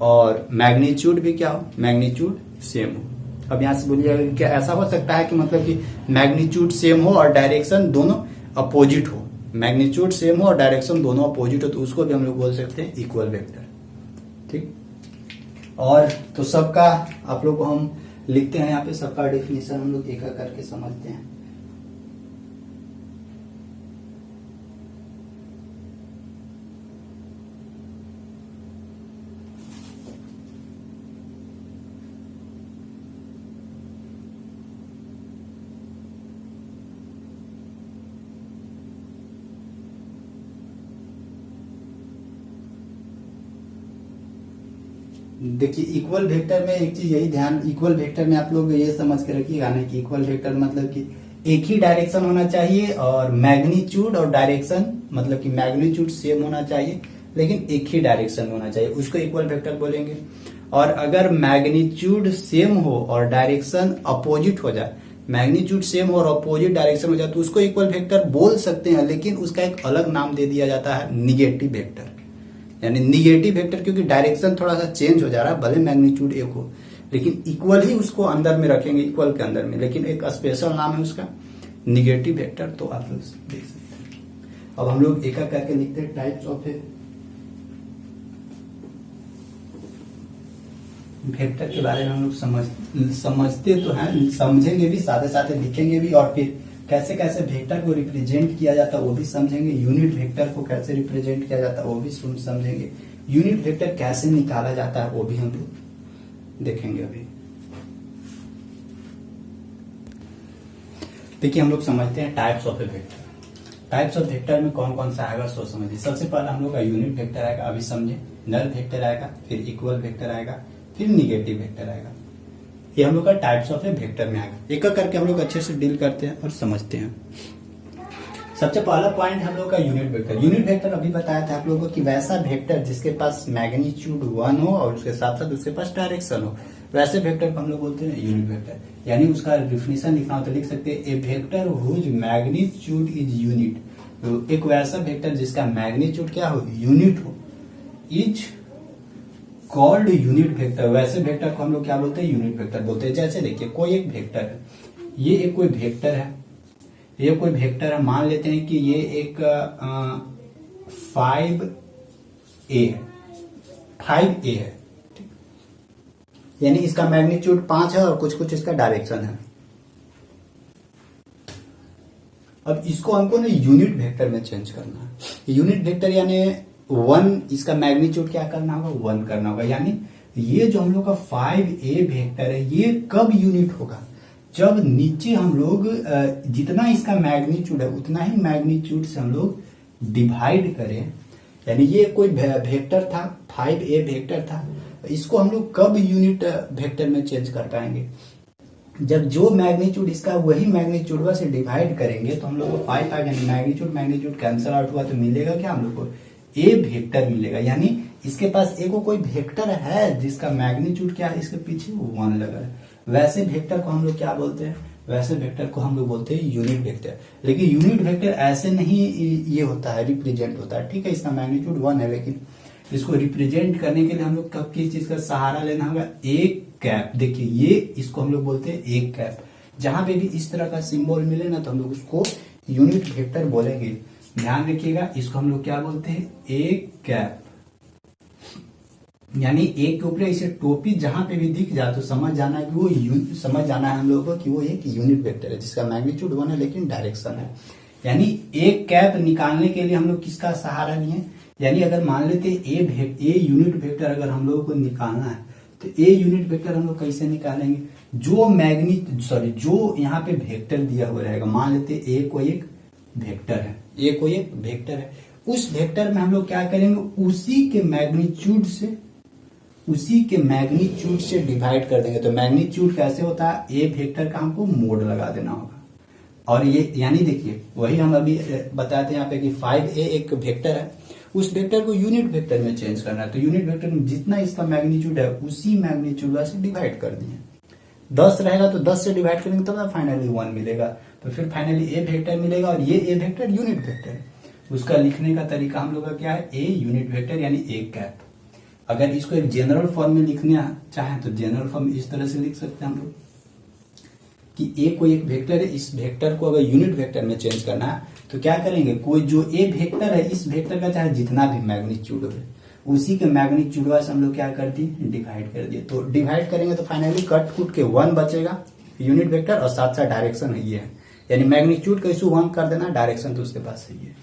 और मैग्नीट्यूड भी क्या हो, मैग्नीट्यूड सेम हो। अब यहां से बोलिएगा क्या ऐसा हो सकता है कि मतलब कि मैग्नीट्यूड सेम हो और डायरेक्शन दोनों अपोजिट हो, मैग्नीट्यूड सेम हो और डायरेक्शन दोनों अपोजिट हो, तो उसको भी हम लोग बोल सकते हैं इक्वल वेक्टर। ठीक, और तो सबका आप लोग को हम लिखते हैं यहाँ पे, सबका डेफिनेशन हम लोग एक एक करके समझते हैं। देखिए इक्वल वेक्टर में एक चीज यही ध्यान, इक्वल वेक्टर में आप लोग ये समझ के रखिएगा ना कि इक्वल वेक्टर मतलब कि एक ही डायरेक्शन होना चाहिए और मैग्नीट्यूड और डायरेक्शन मतलब कि मैग्नीट्यूड सेम होना चाहिए लेकिन एक ही डायरेक्शन होना चाहिए, उसको इक्वल वेक्टर बोलेंगे। और अगर मैग्नीट्यूड सेम हो और डायरेक्शन अपोजिट हो जाए, मैग्नीट्यूड सेम और अपोजिट डायरेक्शन हो जाए तो उसको इक्वल वेक्टर बोल सकते हैं, लेकिन उसका एक अलग नाम दे दिया जाता है निगेटिव वेक्टर। यानी निगेटिव वेक्टर क्योंकि डायरेक्शन थोड़ा सा चेंज हो जा रहा है, भले मैग्नीट्यूड एक हो लेकिन इक्वल ही उसको अंदर में रखेंगे, इक्वल के अंदर में, लेकिन एक स्पेशल नाम है उसका निगेटिव वेक्टर। तो आप लोग देख सकते हैं। अब हम लोग एक एक करके लिखते हैं टाइप्स ऑफ वेक्टर के बारे में हम लोग समझते तो हैं, समझेंगे भी, साथ साथ लिखेंगे भी, और फिर कैसे कैसे वेक्टर को रिप्रेजेंट किया जाता है वो भी समझेंगे। यूनिट वेक्टर को कैसे रिप्रेजेंट किया जाता है वो भी समझेंगे। यूनिट वेक्टर कैसे निकाला जाता है वो भी हम लोग देखेंगे अभी। देखिए हम लोग समझते हैं types of a vector. Types of vector में कौन कौन सा आएगा सो समझिए। सबसे पहले हम लोग का यूनिट वेक्टर आएगा, अभी समझे, नल वेक्टर आएगा, फिर इक्वल वेक्टर आएगा, फिर निगेटिव वेक्टर आएगा। ये हम लोग का टाइप्स ऑफ ए वेक्टर में आएगा। एक एक करके हम लोग अच्छे से डील करते हैं और समझते हैं। सबसे पहला पॉइंट हम लोग का यूनिट वेक्टर। यूनिट वेक्टर अभी बताया था आप लोगों को कि वैसा वेक्टर जिसके पास मैग्नीट्यूड 1 हो और उसके साथ साथ उसके पास डायरेक्शन हो, वैसे वेक्टर को हम लोग बोलते हैं यूनिट वेक्टर। यानी उसका डिफिनेशन लिखना हो तो लिख सकते हैं a vector whose magnitude is unit. तो एक वैसा वेक्टर जिसका मैग्नीट्यूड क्या हो, यूनिट हो, इज कॉल्ड यूनिट वेक्टर। वैसे वेक्टर को हम लोग क्या बोलते हैं, यूनिट वेक्टर बोलते हैं। जैसे देखिए कोई एक वेक्टर है, ये एक कोई वेक्टर है, ये कोई वेक्टर है, मान लेते हैं कि ये एक 5a है, 5a है, यानी इसका मैग्नीट्यूड 5 है और कुछ कुछ इसका डायरेक्शन है। अब इसको हमको ना यूनिट वेक्टर में चेंज करना है। यूनिट वेक्टर यानी 1, इसका मैग्नीट्यूड क्या करना होगा, 1 करना होगा। यानी ये जो हम लोग का 5a वेक्टर है ये कब यूनिट होगा, जब नीचे हम लोग जितना इसका मैग्नीट्यूड है उतना ही मैग्नीट्यूड से हम लोग डिवाइड करें। यानी ये कोई वेक्टर था, 5a वेक्टर था, इसको हम लोग कब यूनिट वेक्टर में चेंज कर पाएंगे, जब जो मैग्नीट्यूड इसका वही मैग्नीट्यूड से डिवाइड करेंगे तो हम लोग को 5 आ गया, मैग्नीट्यूड कैंसिल आउट हुआ तो मिलेगा क्या, हम लोग को ए वेक्टर मिलेगा। यानी इसके पास एक कोई वेक्टर है जिसका मैग्नीट्यूड क्या है, इसके पीछे 1 लगा है। वैसे वेक्टर को हम लोग क्या बोलते हैं, वैसे वेक्टर को हम लोग बोलते हैं यूनिट वेक्टर। लेकिन यूनिट वेक्टर ऐसे नहीं ये होता है, रिप्रेजेंट होता है। ठीक है, इसका मैग्नीट्यूड 1 है, लेकिन इसको रिप्रेजेंट करने के लिए हम लोग कब किस चीज का सहारा लेना होगा, एक कैप। देखिए ये इसको हम लोग बोलते हैं एक कैप। जहां पे भी इस तरह का सिंबल मिले ना तो हम लोग उसको यूनिट वेक्टर बोलेंगे। ध्यान रखिएगा, इसको हम लोग क्या बोलते हैं, एक कैप। यानी एक के ऊपर इसे टोपी जहां पे भी दिख जाए तो समझ जाना है कि वो समझ जाना है हम लोगों को कि वो एक यूनिट वेक्टर है जिसका मैग्नीट्यूड 1 है लेकिन डायरेक्शन है। यानी एक कैप निकालने के लिए हम लोग किसका सहारा लिए, यानी अगर मान लेते ए यूनिट वेक्टर अगर हम लोगों को निकालना है तो ए यूनिट वेक्टर हम लोग कैसे निकालेंगे, जो यहाँ पे वेक्टर दिया हुआ रहेगा, मान लेते ए कोई एक वेक्टर है, ए कोई एक वेक्टर है, उस वेक्टर में हम लोग क्या करेंगे, उसी के मैग्नीट्यूड से डिवाइड कर देंगे। तो मैग्नीट्यूड कैसे होता है, ए वेक्टर का हमको मोड लगा देना होगा। और ये यानी देखिए वही हम अभी बताते हैं यहाँ पे कि 5a एक वेक्टर है, उस वेक्टर को यूनिट वेक्टर में चेंज करना है, तो यूनिट वेक्टर में जितना इसका मैग्नीट्यूड है उसी मैग्नीट्यूड से डिवाइड कर दिए। 10 रहेगा तो 10 से डिवाइड करेंगे तब तो फाइनली 1 मिलेगा, तो फिर फाइनली ए वेक्टर मिलेगा, और ये ए वेक्टर यूनिट वेक्टर है। उसका लिखने का तरीका हम लोग का क्या है, ए यूनिट वेक्टर यानी ए कैप। अगर इसको एक जनरल फॉर्म में लिखना चाहें तो जनरल फॉर्म इस तरह से लिख सकते हैं हम लोग कि ए कोई एक वेक्टर है, इस वेक्टर को अगर यूनिट वेक्टर में चेंज करना है तो क्या करेंगे, कोई जो ए वेक्टर है इस वेक्टर का चाहे जितना भी मैग्नीट्यूड हो उसी के मैग्नीट्यूड से हम लोग क्या कर दिए, डिवाइड कर दिए। तो डिवाइड करेंगे तो फाइनली कट कूट के 1 बचेगा यूनिट वेक्टर, और साथ साथ डायरेक्शन है ये है, यानी मैग्नीट्यूड का इशू 1 कर देना, डायरेक्शन तो उसके पास सही है।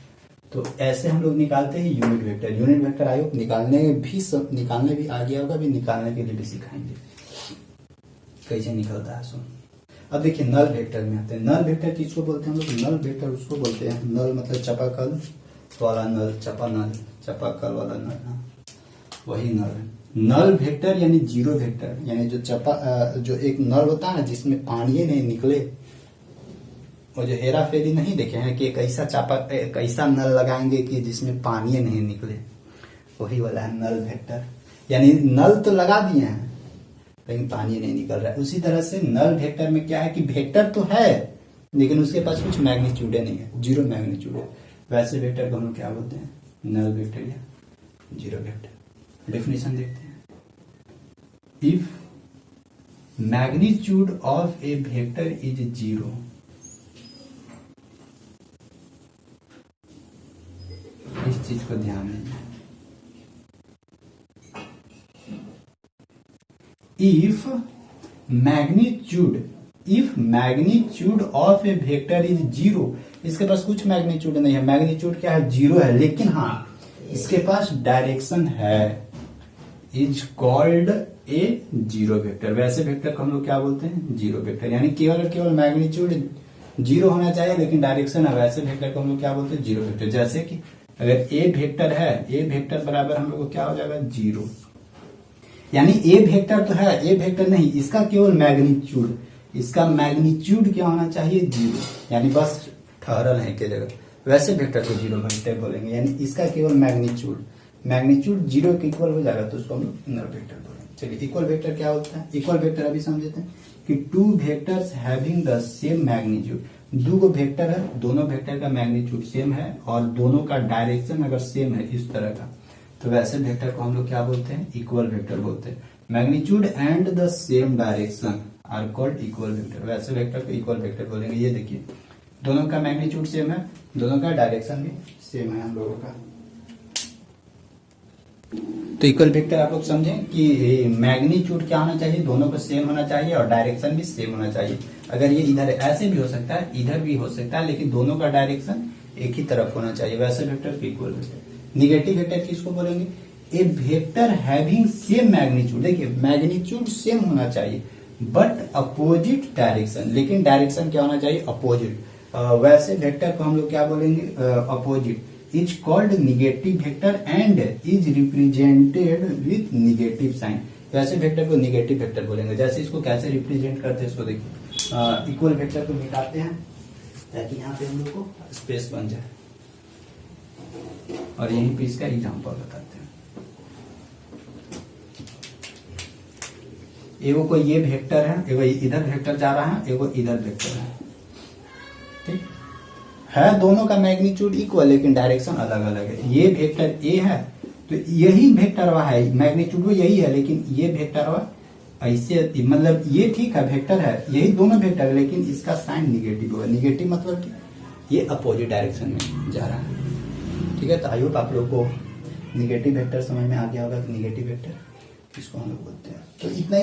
तो ऐसे हम लोग निकालते हैं यूनिट वेक्टर। यूनिट वेक्टर आयोग निकालने भी आ गया होगा, भी निकालने के लिए भी सिखाएंगे कैसे निकलता है। सो अब देखिए नल वेक्टर में आते हैं। नल वेक्टर किसको बोलते हैं हम लोग, नल वेक्टर उसको बोलते हैं, नल मतलब चापाकल वाला नल, चापाकल वाला नल, वही नल है। नल वेक्टर यानी जीरो वेक्टर, यानी जो एक नल होता है जिसमें पानी नहीं निकले, और जो हेरा फेरी नहीं देखे हैं कि एक ऐसा नल लगाएंगे कि जिसमें पानी नहीं निकले, वही वाला है नल वेक्टर। यानी नल तो लगा दिए हैं लेकिन पानी नहीं निकल रहा है। उसी तरह से नल वेक्टर में क्या है कि वेक्टर तो है लेकिन उसके पास कुछ मैग्नीट्यूड नहीं है, जीरो मैग्नीट्यूड है। वैसे वेक्टर को हम क्या बोलते हैं, नल वेक्टर या जीरो वेक्टर। डेफिनेशन देखते हैं। If magnitude of a vector is zero, इस चीज को ध्यान दें। If magnitude of a vector is zero, इसके पास कुछ मैग्नीट्यूड नहीं है, मैग्नीट्यूड क्या है, जीरो है, लेकिन हाँ इसके पास डायरेक्शन है, is called a zero vector. वैसे वेक्टर को हम लोग क्या बोलते हैं, जीरो वेक्टर। यानी केवल और केवल मैग्नीट्यूड जीरो होना चाहिए लेकिन डायरेक्शन है, वैसे वेक्टर को हम लोग क्या बोलते हैं, जीरो वेक्टर। जैसे कि अगर ए वेक्टर है, ए वेक्टर बराबर हम लोग को क्या हो जाएगा, जीरो। यानी ए वेक्टर तो है, ए वेक्टर नहीं, इसका केवल मैग्नीट्यूड, इसका मैग्नीट्यूड क्या होना चाहिए, जीरो, यानी बस ठहरल है के जगह। वैसे वेक्टर को जीरो वेक्टर बोलेंगे, यानी इसका केवल मैग्नीट्यूड जीरो के इक्वल हो जाएगा तो उसको हम लोग नल वेक्टर बोलेंगे। चलिए इक्वल वेक्टर क्या होता है, इक्वल वेक्टर अभी समझते हैं कि two vectors having the same magnitude, दो गो वेक्टर है, दोनों वेक्टर का मैग्नीट्यूड सेम है और दोनों का डायरेक्शन अगर सेम है इस तरह का, तो वैसे वेक्टर को हम लोग क्या बोलते हैं, इक्वल वेक्टर बोलते हैं। Magnitude and the same direction are called equal vector. वैसे वेक्टर को इक्वल वेक्टर बोलेंगे। ये देखिए दोनों का मैग्नीट्यूड सेम है, दोनों का डायरेक्शन भी सेम है हम लोगों का। तो इक्वल वेक्टर आप लोग समझें कि मैग्नीट्यूड क्या होना चाहिए, दोनों को सेम होना चाहिए और डायरेक्शन भी सेम होना चाहिए। अगर ये इधर ऐसे भी हो सकता है, इधर भी हो सकता है, लेकिन दोनों का डायरेक्शन एक ही तरफ होना चाहिए। वैसे वेक्टर को इक्वल वेक्टर। निगेटिव वेक्टर किसको बोलेंगे, ए वेक्टर हैविंग सेम मैग्नीट्यूड। देखिए मैग्नीट्यूड सेम होना चाहिए बट अपोजिट डायरेक्शन, लेकिन डायरेक्शन क्या होना चाहिए, अपोजिट। वैसे वेक्टर को हम लोग क्या बोलेंगे, opposite. Is called negative vector and is represented with negative sign. वैसे वेक्टर को निगेटिव वेक्टर बोलेंगे। जैसे इसको कैसे रिप्रेजेंट करते हैं इसको देखिए, इक्वल वेक्टर को मिटाते हैं ताकि यहाँ पे हम लोग को स्पेस बन जाए और यहीं पे इसका एग्जाम्पल बताते हैं। एगो कोई ये वेक्टर है, एगो इधर वेक्टर जा रहा है, एगो इधर वेक्टर है, ठीक है, दोनों का मैग्नीट्यूड इक्वल लेकिन डायरेक्शन अलग अलग है। ये वेक्टर ए है तो यही वेक्टर वा है, मैग्नीट्यूड यही है, लेकिन ये वेक्टर वा ऐसे, मतलब ये ठीक है वेक्टर है, यही दोनों वेक्टर है लेकिन इसका साइन निगेटिव होगा। निगेटिव मतलब कि ये अपोजिट डायरेक्शन में जा रहा है, ठीक है। तो आई होप आप लोग को निगेटिव वेक्टर समझ में आ गया होगा कि निगेटिव वेक्टर किसको हम लोग बोलते हैं। तो इतना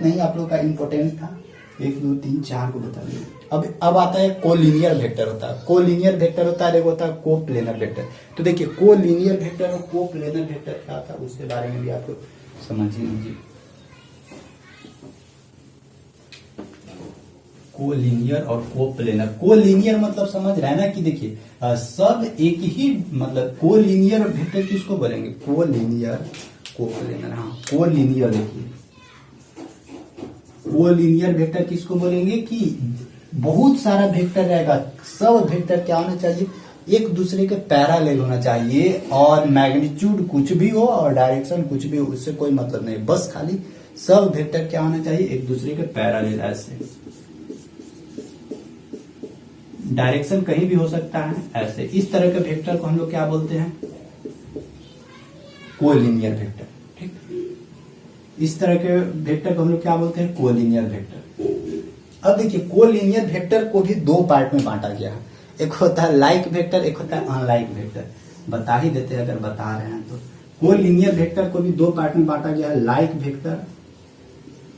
ही आप लोग का इम्पोर्टेंस था, 1 2 3 4 को बता दिए। अब आता है कोलिनियर वेक्टर होता है, कोलिनियर वेक्टर होता है, एक होता है कोप्लेनर वेक्टर। तो देखिए कोलिनियर वेक्टर और कोप्लेनर वेक्टर क्या था उसके बारे में भी आप लोग समझ ही लीजिए। कोलिनियर और कोप्लेनर, कोलिनियर मतलब समझ रहे हैं ना कि देखिए सब एक ही, मतलब कोलिनियर वेक्टर किसको बोलेंगे, कोलिनियर, कोप्लेनर, हाँ कोलिनियर। देखिए कोलिनियर वेक्टर किसको बोलेंगे कि बहुत सारा वेक्टर रहेगा, सब वेक्टर क्या होना चाहिए, एक दूसरे के पैरेलल होना चाहिए और मैग्नीट्यूड कुछ भी हो और डायरेक्शन कुछ भी हो, उससे कोई मतलब नहीं। बस खाली सब वेक्टर क्या होना चाहिए, एक दूसरे के पैरेलल। ऐसे डायरेक्शन कहीं भी हो सकता है। ऐसे इस तरह के वेक्टर को हम लोग क्या बोलते हैं, कोलिनियर वेक्टर। ठीक, इस तरह के वेक्टर को हम लोग क्या बोलते हैं, कोलिनियर वेक्टर। अब देखिए कोलिनियर वेक्टर को भी दो पार्ट में बांटा गया है, एक होता है लाइक वेक्टर, एक होता है अनलाइक वेक्टर। बता ही देते हैं अगर बता रहे हैं तो। कोलिनियर वेक्टर को भी दो पार्ट में बांटा गया है, लाइक वेक्टर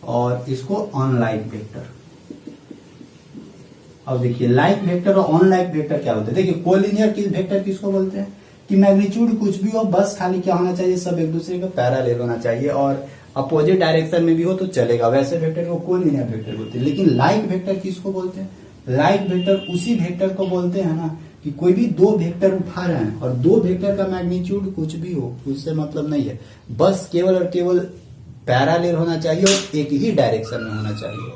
और इसको अनलाइक वेक्टर। अब देखिए लाइक वेक्टर और अनलाइक वेक्टर क्या होते हैं। देखिए कोलिनियर वेक्टर किसको बोलते हैं कि मैग्नीट्यूड कुछ भी हो, बस खाली क्या होना चाहिए, सब एक दूसरे का पैरेलल होना चाहिए और अपोजिट डायरेक्शन में भी हो तो चलेगा, वैसे वेक्टर को कोलिनियर वेक्टर बोलते हैं। लेकिन लाइक वेक्टर किसको बोलते हैं, लाइक वेक्टर उसी वेक्टर को बोलते हैं ना कि कोई भी दो वेक्टर उठा रहे हैं और दो वेक्टर का मैग्नीट्यूड कुछ भी हो, उससे मतलब नहीं है, बस केवल और केवल पैरेलल होना चाहिए और एक ही डायरेक्शन में होना चाहिए।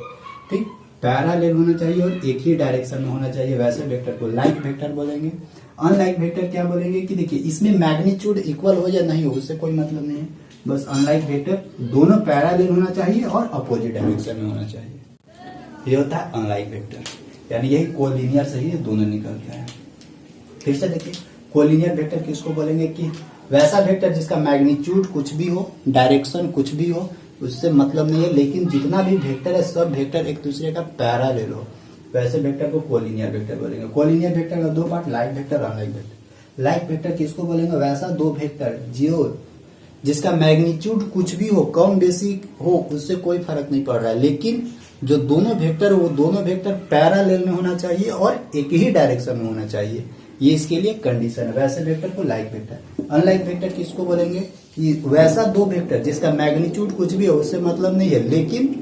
ठीक, पैरेलल होना चाहिए और एक ही डायरेक्शन में होना चाहिए, वैसे वेक्टर को लाइक वेक्टर बोलेंगे। अनलाइक वेक्टर क्या बोलेंगे कि देखिए इसमें मैग्नीट्यूड इक्वल हो या नहीं हो, उससे कोई मतलब नहीं है, बस अनलाइक वेक्टर दोनों पैरेलल होना चाहिए और अपोजिट डायरेक्शन में होना चाहिए। ये होता है अनलाइक वेक्टर, यानी यही कोलिनियर से ही दोनों निकलते हैं। फिर से देखिए कोलिनियर वेक्टर किसको बोलेंगे कि वैसा वेक्टर जिसका मैग्नीट्यूड कुछ भी हो, डायरेक्शन कुछ भी हो, उससे मतलब नहीं है, लेकिन जितना भी वेक्टर है सब वेक्टर एक दूसरे का पैरेलल हो, वैसे वेक्टर को कोलिनियर वेक्टर बोलेंगे। कोलिनियर वेक्टर का दो part, like vector, unlike vector. Like vector किसको बोलेंगे, वैसा दो वेक्टर जिसका मैग्नीट्यूड कुछ भी हो, कम बेसी हो, उससे कोई फर्क नहीं पड़ रहा है, लेकिन जो दोनों वेक्टर वो दोनों वेक्टर पैरेलल में होना चाहिए और एक ही डायरेक्शन में होना चाहिए, ये इसके लिए कंडीशन है, वैसे वेक्टर को लाइक वेक्टर। अनलाइक वेक्टर किसको बोलेंगे कि वैसा दो वेक्टर जिसका मैग्नीट्यूड कुछ भी हो, उससे मतलब नहीं है, लेकिन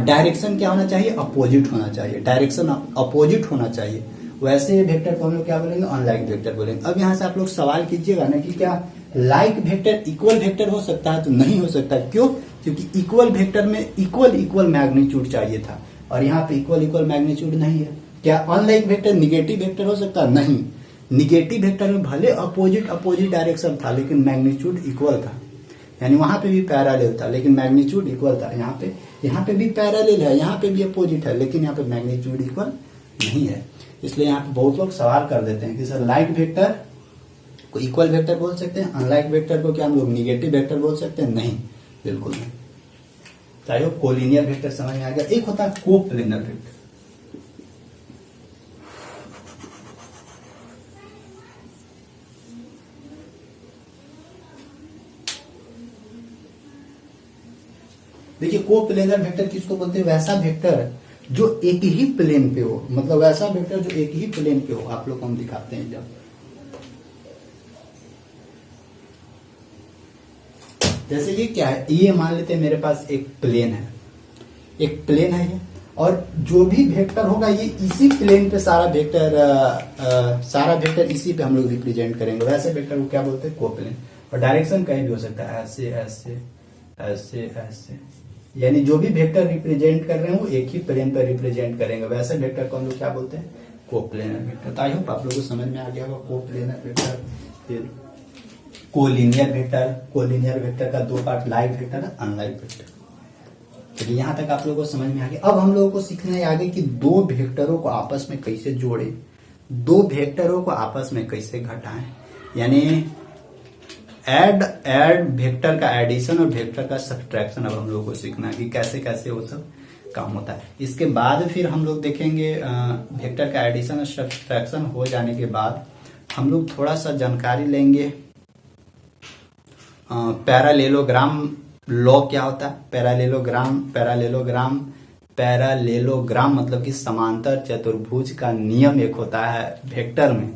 डायरेक्शन क्या होना चाहिए, अपोजिट होना चाहिए, डायरेक्शन अपोजिट होना चाहिए, वैसे वेक्टर को हम लोग क्या बोलेंगे, अनलाइक वेक्टर बोलेंगे। अब यहाँ से आप लोग सवाल कीजिएगा ना कि क्या लाइक वेक्टर इक्वल वेक्टर हो सकता है, तो नहीं हो सकता। क्यों, क्योंकि इक्वल वेक्टर में इक्वल मैग्नीट्यूड चाहिए था और यहाँ पे इक्वल मैग्नीट्यूड नहीं है। क्या अनलाइक वेक्टर निगेटिव वेक्टर हो सकता है, नहीं। निगेटिव वेक्टर में भले अपोजिट डायरेक्शन था लेकिन मैग्नीट्यूड इक्वल था, यानी वहां पे भी पैरेलल था लेकिन मैग्नीट्यूड इक्वल था। यहाँ पे भी पैरेलल है, यहाँ पे भी अपोजिट है, लेकिन यहाँ पे मैग्नीट्यूड इक्वल नहीं है। इसलिए यहाँ पे बहुत लोग सवाल कर देते हैं कि सर लाइक वेक्टर को इक्वल वेक्टर बोल सकते हैं, अनलाइक वेक्टर को क्या हम लोग निगेटिव वेक्टर बोल सकते हैं, नहीं, बिल्कुल नहीं। चाहे कोलिनियर वेक्टर समझ में आ गया। एक होता है कोप्लेनर वेक्टर। देखिए कोप्लेनर वेक्टर किसको बोलते हैं, वैसा वेक्टर जो एक ही प्लेन पे हो, मतलब वैसा वेक्टर जो एक ही प्लेन पे हो। आप लोग को हम दिखाते हैं, जब जैसे ये क्या है, ये मान लेते हैं मेरे पास एक प्लेन है ये, और जो भी वेक्टर होगा ये इसी प्लेन पे सारा वेक्टर इसी पे हम लोग रिप्रेजेंट करेंगे, वैसे वेक्टर को क्या बोलते हैं, कोप्लेन। और डायरेक्शन कहीं भी हो सकता है, ऐसे ऐसे ऐसे ऐसे, यानी जो भी वेक्टर रिप्रेजेंट कर रहे हैं वो एक ही प्लेन पर रिप्रेजेंट करेंगे, वैसे वेक्टर को हम लोग क्या बोलते हैं, कोप्लेनर वेक्टर। आई होप आप लोगों को समझ में आ गया होगा कोप्लेनर वेक्टर। फिर कोलिनियर वेक्टर का दो part, like vector, unlike vector. चलिए यहाँ तक आप लोगों को समझ में आ गया। अब हम लोगों को सीखना है आगे कि दो वेक्टरों को आपस में कैसे जोड़े, दो वेक्टरों को आपस में कैसे घटाएं, यानी एड वेक्टर का एडिशन और वेक्टर का सब्ट्रैक्शन। अब हम लोगों को सीखना है कि कैसे कैसे वो सब काम होता है। इसके बाद फिर हम लोग देखेंगे वेक्टर का एडिशन और सब्ट्रैक्शन हो जाने के बाद हम लोग थोड़ा सा जानकारी लेंगे पैरालेलोग्राम लॉ क्या होता है। पैरालेलोग्राम मतलब कि समांतर चतुर्भुज का नियम एक होता है वेक्टर में,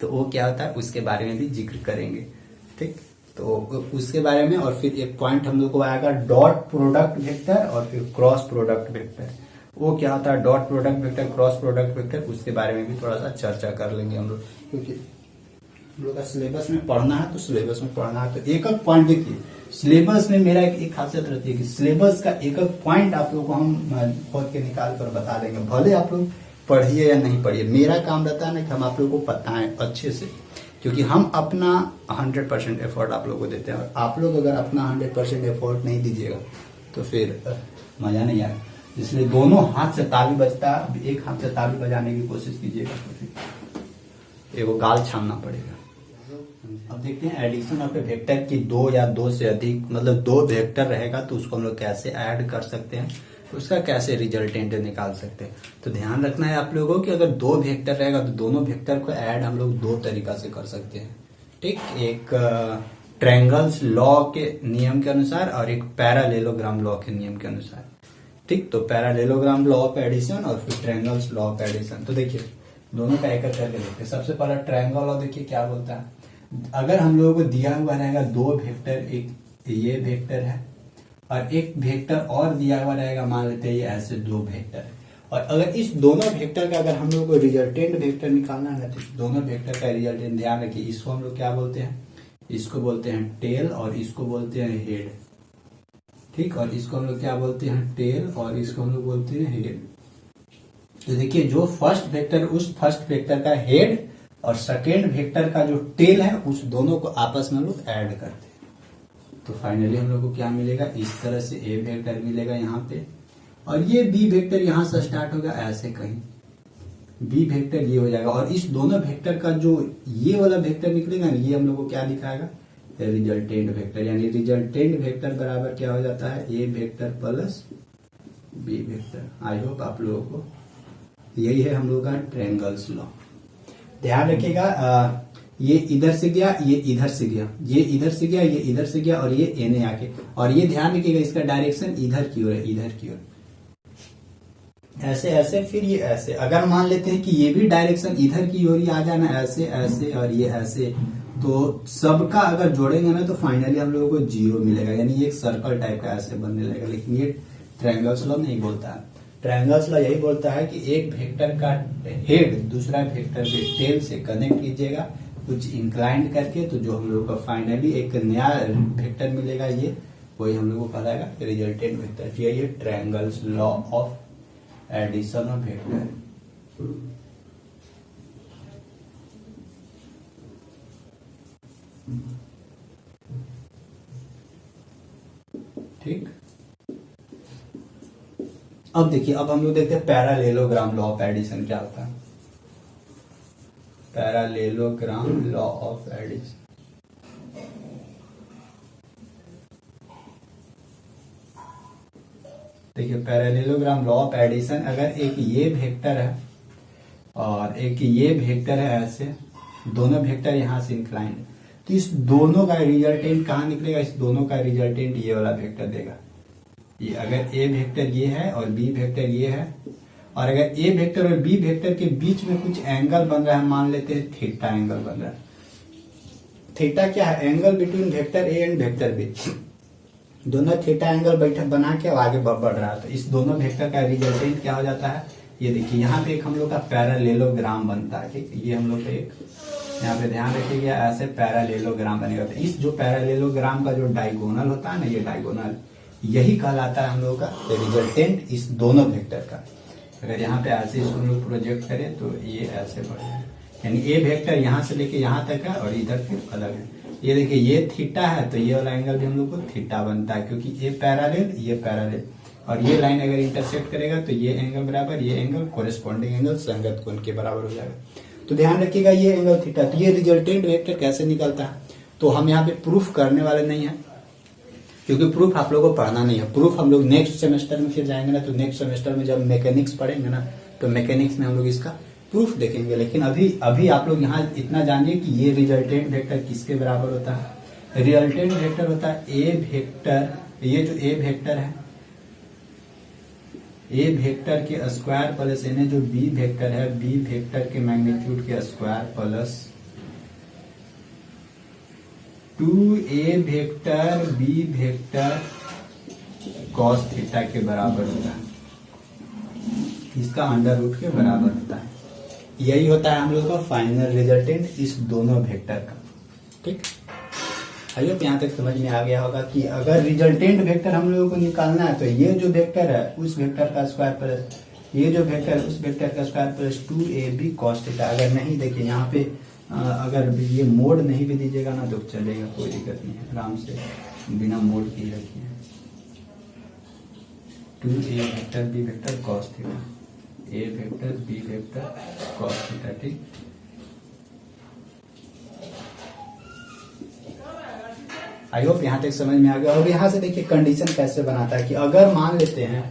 तो वो क्या होता है उसके बारे में भी जिक्र करेंगे। ठीक, तो उसके बारे में, और फिर एक पॉइंट हम लोग को आएगा डॉट प्रोडक्ट वेक्टर और फिर क्रॉस प्रोडक्ट वेक्टर। वो क्या होता है dot product vector, cross product vector, उसके बारे में भी थोड़ा सा चर्चा कर लेंगे हम लोग, क्योंकि हम लोग का सिलेबस में पढ़ना है तो सिलेबस में पढ़ना है। तो एक एक पॉइंट देखिए, सिलेबस में मेरा एक खासियत रहती है कि सिलेबस का एक एक पॉइंट आप लोग को हम खोद के निकाल कर बता देंगे। भले आप लोग पढ़िए या नहीं पढ़िए, मेरा काम रहता है ना कि हम आप लोगों को बताएं अच्छे से, क्योंकि हम अपना 100% एफर्ट आप लोगों को देते हैं, और आप लोग अगर अपना 100% एफर्ट नहीं दीजिएगा तो फिर मजा नहीं आएगा। इसलिए दोनों हाथ से ताली बजता है, एक हाथ से ताली बजाने की कोशिश कीजिएगा तो फिर एगो गाल छानना पड़ेगा। अब देखते हैं एडिशन ऑफ ए वेक्टर की दो या दो से अधिक, मतलब दो वेक्टर रहेगा तो उसको हम लोग कैसे ऐड कर सकते हैं, उसका कैसे रिजल्टेंट निकाल सकते हैं। तो ध्यान रखना है आप लोगों कि अगर दो वेक्टर रहेगा तो दोनों वेक्टर को ऐड हम लोग दो तरीका से कर सकते हैं। ठीक, एक ट्रायंगल्स लॉ के नियम के अनुसार और एक पैरालेलोग्राम लॉ के नियम के अनुसार। ठीक, तो पैरालेलोग्राम लॉ ऑफ एडिशन और फिर ट्रायंगल्स लॉ ऑफ एडिशन। तो देखिए दोनों का एक करके देखते हैं। सबसे पहला ट्रायंगल लॉ देखिए क्या बोलता है। अगर हम लोगों को दिया हुआ रहेगा दो वेक्टर, एक ये वेक्टर है और एक वेक्टर और दिया हुआ रहेगा, मान लेते हैं ये ऐसे दो वेक्टर है, और अगर इस दोनों वेक्टर का अगर हम लोग को रिजल्टेंट वेक्टर निकालना है तो दोनों वेक्टर का रिजल्टेंट, ध्यान रखिए इसको हम लोग क्या बोलते हैं, इसको बोलते हैं टेल और इसको बोलते हैं हेड। ठीक, और इसको हम लोग क्या बोलते हैं, टेल, और इसको हम लोग बोलते हैं हेड। तो देखिए जो फर्स्ट वेक्टर, उस फर्स्ट वेक्टर का हेड और सेकेंड वेक्टर का जो टेल है, उस दोनों को आपस में हम लोग ऐड करते हैं। तो फाइनली हम लोग को क्या मिलेगा, इस तरह से ए वेक्टर मिलेगा यहाँ पे, और ये बी वेक्टर यहाँ से स्टार्ट होगा ऐसे कहीं, बी वेक्टर ये हो जाएगा, और इस दोनों वेक्टर का जो ये वाला वेक्टर निकलेगा ना, ये हम लोग को क्या दिखाएगा, रिजल्टेंट वेक्टर। यानी रिजल्टेंट वेक्टर बराबर क्या हो जाता है, A vector plus B vector. I hope आप लोगों को यही है हम लोग का ट्रायंगल्स लॉ। ध्यान रखिएगा, ये इधर से गया, ये इधर से गया, ये इधर से गया, ये इधर से गया, और ये एने आके, और ये ध्यान रखिएगा इसका डायरेक्शन इधर की ओर है, इधर की ओर, ऐसे ऐसे, फिर ये ऐसे। अगर मान लेते हैं कि ये भी डायरेक्शन इधर की ओर ही आ जाना, ऐसे ऐसे और ये ऐसे, तो सबका अगर जोड़ेंगे ना तो फाइनली हम लोगों को जीरो मिलेगा, यानी ये एक सर्कल टाइप का ऐसे बनने लगेगा। लेकिन ये ट्रायंगल्स लॉ नहीं बोलता है। ट्रायंगल्स लॉ यही बोलता है कि एक वेक्टर का हेड दूसरा वेक्टर के टेल से कनेक्ट कीजिएगा कुछ इंक्लाइंड करके, तो जो हम लोग को फाइनली एक नया वेक्टर मिलेगा, ये वही हम लोग को कहलाएगा रिजल्टेंट वेक्टर। यही है triangles law of addition of vector. ठीक, अब देखिए, अब हम लोग देखते हैं पैरालेलोग्राम लॉ ऑफ एडिशन क्या होता है। पैरालेलोग्राम लॉ ऑफ एडिशन, देखिए पैरालेलोग्राम लॉ ऑफ एडिशन, अगर एक ये वेक्टर है और एक ये वेक्टर है ऐसे, दोनों वेक्टर यहां से इंक्लाइंड, तो इस दोनों का रिजल्टेंट कहां निकलेगा, इस दोनों का रिजल्टेंट ये वाला वेक्टर देगा। ये अगर ए वेक्टर ये है और बी वेक्टर ये है, और अगर ए वेक्टर और बी वेक्टर के बीच में कुछ एंगल बन रहा है, मान लेते हैं थीटा एंगल बन रहा है। थीटा क्या है, angle between vector A and vector B. दोनों थीटा एंगल बैठक बना के आगे बढ़ रहा है, तो इस दोनों वेक्टर का रिजल्टेंट क्या हो जाता है, ये देखिए यहाँ पे एक हम लोग का पैरालेलोग्राम बनता है। ठीक, ये हम लोग का एक यहाँ पे ध्यान रखिएगा, ऐसे पैरालेलोग्राम बनेगा। तो इस जो पैरालेलोग्राम का जो डायगोनल होता है ना, ये डायगोनल यही कहलाता है हम लोग का रिजल्टेंट इस दोनों वेक्टर का। अगर यहाँ पे ऐसे इसको हम लोग प्रोजेक्ट करें तो ये ऐसे बढ़ेगा, यानी ए वेक्टर यहाँ से लेके यहाँ तक है और इधर फिर अलग है। ये देखिए ये थीटा है, तो ये वाला एंगल भी हम लोग को थीटा बनता है, क्योंकि ये पैरालेल और ये लाइन अगर इंटरसेक्ट करेगा तो ये एंगल बराबर ये एंगल कोरेस्पॉन्डिंग एंगल संगत कोण के बराबर हो जाएगा। तो ध्यान रखिएगा ये एंगल थीटा। तो ये रिजल्टेंट वेक्टर कैसे निकलता है, तो हम यहाँ पे प्रूफ करने वाले नहीं है, क्योंकि प्रूफ आप लोगों को पढ़ना नहीं है। प्रूफ हम लोग नेक्स्ट सेमेस्टर में फिर जाएंगे ना, तो नेक्स्ट सेमेस्टर में जब मैकेनिक्स पढ़ेंगे ना, तो मैकेनिक्स में हम लोग इसका प्रूफ देखेंगे। लेकिन अभी आप लोग यहाँ इतना जानिए कि ये रिजल्टेंट वेक्टर किसके बराबर होता है। रिजल्टेंट वेक्टर होता है ए वेक्टर, ये जो ए वेक्टर है, ए वेक्टर के स्क्वायर प्लस एन जो बी वेक्टर है, बी वेक्टर के मैग्नीट्यूड के square plus 2a vector B vector cos theta के बराबर होता है, इसका अंडर रूट के बराबर होता है। यही होता है हम लोग का फाइनल रिजल्टेंट इस दोनों वेक्टर का। ठीक, आई होप यहाँ तक समझ में आ गया होगा कि अगर रिजल्टेंट वेक्टर हम लोगों को निकालना है तो ये जो वेक्टर है उस वेक्टर का स्क्वायर प्लस ये जो वेक्टर है उस वेक्टर का square plus 2ab cos theta. अगर नहीं देखिए यहाँ पे अगर ये मोड नहीं भी दीजिएगा ना तो चलेगा, कोई दिक्कत नहीं है, आराम से बिना मोड के रखिए। 2a vector b vector cos theta, a vector b vector cos theta. ठीक, आई होप यहाँ तक समझ में आ गया। और यहाँ से देखिए कंडीशन कैसे बनाता है कि अगर मान लेते हैं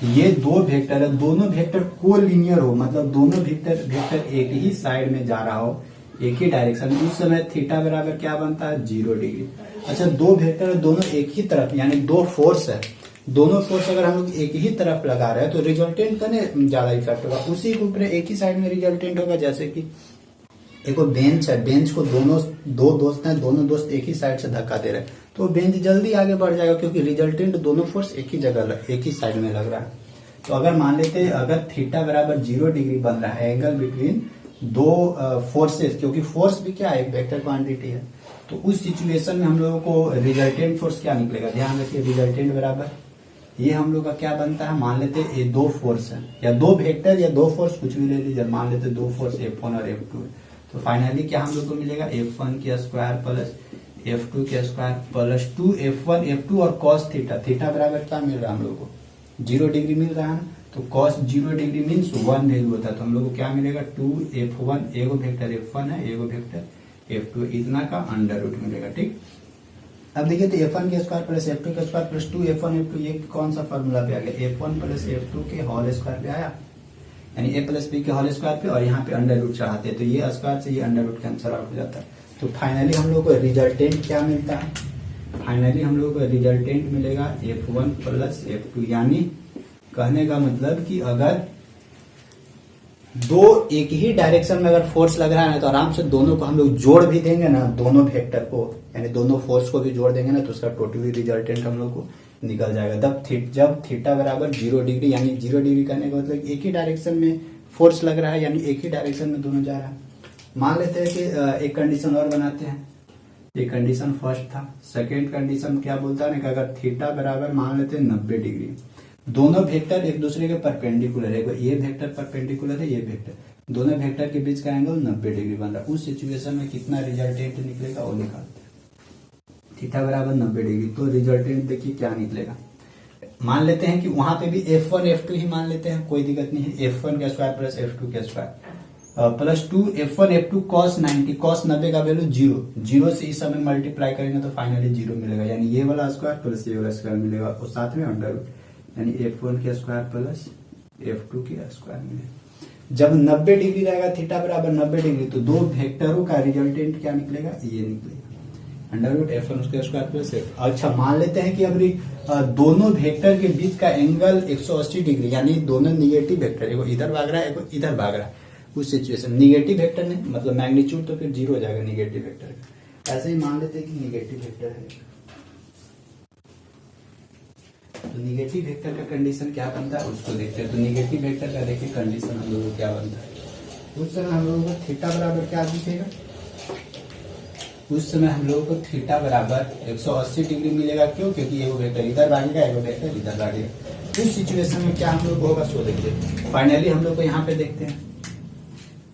ये दो वेक्टर है, दोनों वेक्टर कोलिनियर हो, मतलब दोनों वेक्टर एक ही साइड में जा रहा हो, एक ही डायरेक्शन में, उस समय थीटा बराबर क्या बनता है 0 डिग्री। अच्छा, दो वेक्टर है दोनों एक ही तरफ, यानी दो फोर्स है, दोनों फोर्स अगर हम लोग एक ही तरफ लगा रहे हैं तो रिजल्टेंट का नहीं ज्यादा इफेक्ट होगा, उसी के ऊपर एक ही साइड में रिजल्टेंट होगा। जैसे कि एक बेंच है, बेंच को दो दोस्त हैं, दोनों दोस्त एक ही साइड से धक्का दे रहे हैं तो बेंच जल्दी आगे बढ़ जाएगा, क्योंकि रिजल्टेंट दोनों फोर्स एक ही जगह एक ही साइड में लग रहा है। तो अगर मान लेते हैं अगर थीटा बराबर 0 डिग्री बन रहा है एंगल बिटवीन दो फोर्सेस, क्योंकि फोर्स भी क्या है, एक वेक्टर क्वांटिटी है, तो उस सिचुएशन में हम लोगों को रिजल्टेंट फोर्स क्या निकलेगा, ध्यान रखिए। रिजल्टेंट बराबर ये हम लोग का क्या बनता है, मान लेते ये दो फोर्स है या दो वेक्टर या दो फोर्स कुछ भी ले लीजिए, मान लेते दो फोर्स F1 और F2 है, तो फाइनली क्या हम लोग को मिलेगा F1 के स्क्वायर प्लस F2 के स्क्वायर प्लस 2F1 F2 और cos थीटा। थीटा बराबर क्या मिल रहा है हम लोग को 0 डिग्री मिल रहा है, तो cos 0 डिग्री मीन्स 1 वैल्यू होता है, तो हम लोग को क्या मिलेगा 2F1, एगो वेक्टर F1 है, एगो वेक्टर F2, इतना का अंडर रूट मिलेगा। ठीक, अब देखिए तो F1 के स्क्वायर प्लस F2 के स्क्वायर प्लस 2F1 F2, ये कौन सा फॉर्मूला पे आ गया, F1 प्लस F2 के होल स्क्वायर पे आया, यानी a प्लस बी के होल स्क्वायर पे, और यहाँ पे अंडर रूट चढ़ाते हैं तो ये स्क्वायर से ये अंडर रूट कैंसिल आउट हो जाता है। तो फाइनली हम लोग को रिजल्टेंट क्या मिलता है, फाइनली हम लोग को रिजल्टेंट मिलेगा F1 प्लस F2, यानी कहने का मतलब कि अगर दो एक ही डायरेक्शन में अगर फोर्स लग रहा है तो आराम से दोनों को हम लोग जोड़ भी देंगे ना, दोनों वेक्टर को, यानी दोनों फोर्स को भी जोड़ देंगे ना, तो उसका टोटली रिजल्टेंट हम लोग को निकल जाएगा। जब थीटा बराबर 0 डिग्री, यानी 0 डिग्री कहने का मतलब एक ही डायरेक्शन में फोर्स लग रहा है, यानी एक ही डायरेक्शन में दोनों जा रहा है। मान लेते हैं कि एक कंडीशन और बनाते हैं, ये कंडीशन फर्स्ट था। सेकेंड कंडीशन क्या बोलता है ना कि अगर थीटा बराबर मान लेते हैं 90 डिग्री, दोनों वेक्टर एक दूसरे के परपेंडिकुलर है, ये वेक्टर परपेंडिकुलर है, ये वेक्टर, दोनों वेक्टर के बीच का एंगल 90 डिग्री बन रहा है, उस सिचुएशन में कितना रिजल्टेंट निकलेगा वो निकालते हैं। थीटा बराबर 90 डिग्री, तो रिजल्टेंट देखिए क्या निकलेगा। मान लेते हैं कि वहां पे भी F1 F2 ही मान लेते हैं, कोई दिक्कत नहीं है, F1 का स्क्वायर प्लस F2 का square plus 2F1 F2 cos 90, cos 90 का वैल्यू 0 से इस समय मल्टीप्लाई करेंगे तो फाइनली 0 मिलेगा, यानी ये वाला स्क्वायर प्लस ये वाला स्क्वायर मिलेगा, और साथ में अंडर रूट, यानी F1 के स्क्वायर प्लस F2 के स्क्वायर मिलेगा। जब 90 डिग्री रहेगा थीटा बराबर 90 डिग्री, तो दो वेक्टरों का रिजल्टेंट क्या निकलेगा, ये निकलेगा अंडर रूट F1 उसके स्क्वायर प्लस F। अच्छा, मान लेते हैं कि अभी दोनों वेक्टर के बीच का एंगल 180 डिग्री, यानी दोनों निगेटिव वेक्टर, एगो इधर भाग रहा है एगो इधर भाग रहा है, उस सिचुएशन निगेटिव वेक्टर नहीं, मतलब मैग्नीट्यूड तो फिर 0 हो जाएगा निगेटिव वेक्टर का। ऐसे ही मान लेते हैं कि निगेटिव वेक्टर है, तो निगेटिव वेक्टर का कंडीशन क्या बनता है उसको देखते हैं। तो निगेटिव वेक्टर का देखिए कंडीशन हम लोगों को क्या बनता है, उस समय हम लोगों को थीटा बराबर क्या दिखेगा, उस समय हम लोगों को थीटा बराबर 180 डिग्री मिलेगा। क्यों, क्योंकि ये वेक्टर इधर भागेगा, एक वेक्टर इधर भागेगा। इस सिचुएशन में क्या हम लोग होगा सो देखिए। फाइनली हम लोग को यहाँ पे देखते हैं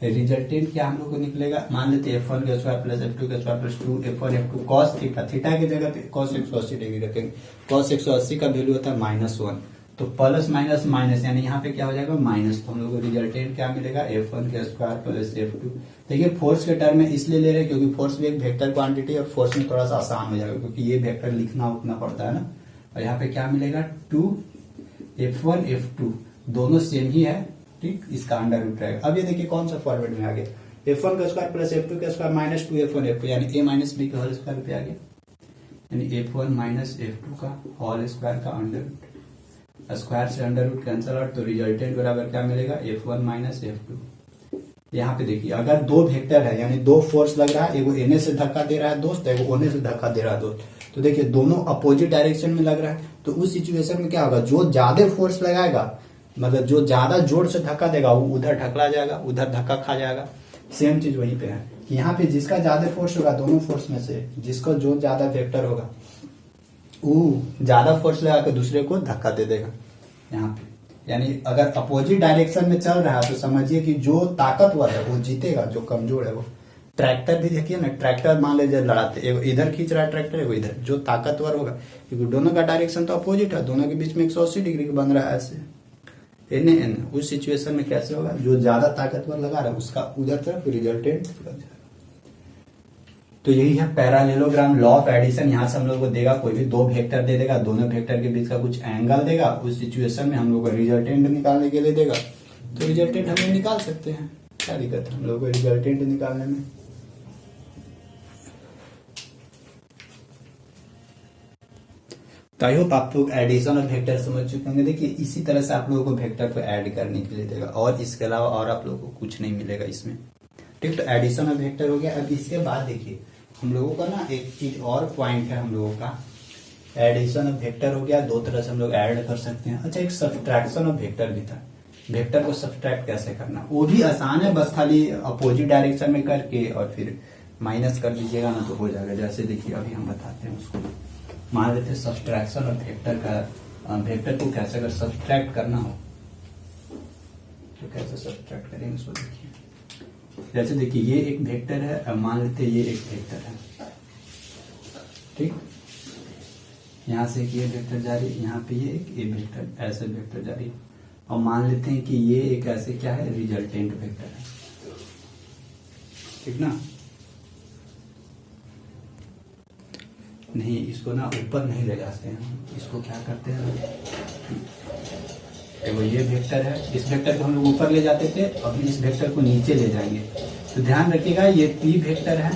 रिजल्टेंट क्या हम लोग को निकलेगा, मान लेते हैं F1 का स्क्वायर प्लस F2 का square plus 2F1 F2 cos theta, theta की जगह पे cos 180 डिग्री रखेंगे, cos 180 का वैल्यू होता है -1, तो प्लस माइनस माइनस, यानी यहाँ पे क्या हो जाएगा माइनस, तो हम लोग को रिजल्टेंट क्या मिलेगा F1 के स्क्वायर प्लस F2। देखिए फोर्स के टर्म में इसलिए ले रहे हैं क्योंकि फोर्स भी एक वेक्टर क्वांटिटी और फोर्स में थोड़ा सा आसान हो जाएगा, क्योंकि ये वेक्टर लिखना उतना पड़ता है ना। और यहाँ पे क्या मिलेगा 2F1 F2 दोनों सेम ही है, ठीक, इसका अंडर रूट रहेगा। अब ये देखिए कौन सा फॉर्मेट में आ गया, F1 का स्क्वायर प्लस F2 का स्क्वायर माइनस 2F1 F2, यानी a माइनस बी के होल स्क्वायर पे आ गया, यानी F1 माइनस F2 का होल स्क्वायर का अंडर रूट, स्क्वायर से अंडर रूट कैंसल आउट, तो रिजल्टेंट बराबर क्या मिलेगा F1 माइनस F2। यहाँ पे देखिए अगर दो वेक्टर है, यानी दो फोर्स लग रहा है, एगो एने से धक्का दे रहा है दोस्त, एगो ओने से धक्का दे रहा है दोस्त, तो देखिए दोनों अपोजिट डायरेक्शन में लग रहा है, तो उस सिचुएशन में क्या होगा, जो ज्यादा फोर्स लगाएगा, मतलब जो ज्यादा जोर से धक्का देगा वो उधर ढकला जाएगा, उधर धक्का खा जाएगा। सेम चीज वहीं पे है कि यहाँ पे जिसका ज्यादा फोर्स होगा, दोनों फोर्स में से जिसका जो ज्यादा वेक्टर होगा वो ज्यादा फोर्स लगा के दूसरे को धक्का दे देगा यहाँ पे, यानी अगर अपोजिट डायरेक्शन में चल रहा है तो समझिए कि जो ताकतवर है वो जीतेगा, जो कमजोर है वो। ट्रैक्टर भी देखिए ना, ट्रैक्टर मान लीजिए लड़ाते, एगो इधर खींच रहा है ट्रैक्टर, एगो इधर, जो ताकतवर होगा, क्योंकि दोनों का डायरेक्शन तो अपोजिट है, दोनों के बीच में 180 डिग्री बन रहा है ऐसे, एन एन। उस सिचुएशन में कैसे होगा, जो ज्यादा ताकतवर लगा रहा है उसका उधर तरफ रिजल्टेंट लग जाएगा। तो यही है पैरालेलोग्राम, लॉ ऑफ एडिशन। यहां से हम लोग को देगा, कोई भी दो वेक्टर दे देगा, दोनों वेक्टर के बीच का कुछ एंगल देगा, उस सिचुएशन में हम लोग को रिजल्टेंट निकालने के लिए देगा, तो रिजल्टेंट हम लोग निकाल सकते हैं, क्या दिक्कत है हम लोग को रिजल्टेंट निकालने में। तो आई होप आप लोग एडिशन ऑफ वेक्टर समझ चुके होंगे। देखिए इसी तरह से आप लोगों को वेक्टर को ऐड करने के लिए देगा, और इसके अलावा और आप लोगों को कुछ नहीं मिलेगा इसमें, ठीक। तो एडिशन ऑफ वेक्टर हो गया। अब इसके बाद देखिए हम लोगों का ना एक चीज और पॉइंट है हम लोगों का, एडिशन ऑफ वेक्टर हो गया, दो तरह से हम लोग ऐड कर सकते हैं। अच्छा, एक सब्ट्रैक्शन ऑफ वेक्टर भी था, वेक्टर को सब्ट्रैक्ट कैसे करना, वो भी आसान है, बस खाली अपोजिट डायरेक्शन में करके और फिर माइनस कर दीजिएगा ना तो हो जाएगा। जैसे देखिए अभी हम बताते हैं उसको, मान लेते हैं सब्ट्रैक्शन ऑफ वेक्टर का, वेक्टर को कैसे अगर सब्ट्रैक्ट करना हो तो कैसे सब्ट्रैक्ट करेंगे उसको देखिए। जैसे देखिए ये एक वेक्टर है, मान लेते हैं ये एक वेक्टर है, ठीक, यहां से एक ये वेक्टर जा रही है, यहाँ पे ये एक ए वेक्टर, ऐसे वेक्टर जा रही है, और मान लेते हैं कि ये एक ऐसे क्या है, रिजल्टेंट वेक्टर है, ठीक ना। नहीं, इसको ना ऊपर नहीं ले जाते हैं, इसको क्या करते हैं, वो ये वेक्टर है, इस वेक्टर को हम लोग ऊपर ले जाते थे, अब इस वेक्टर को नीचे ले जाएंगे। तो ध्यान रखिएगा ये पी वेक्टर है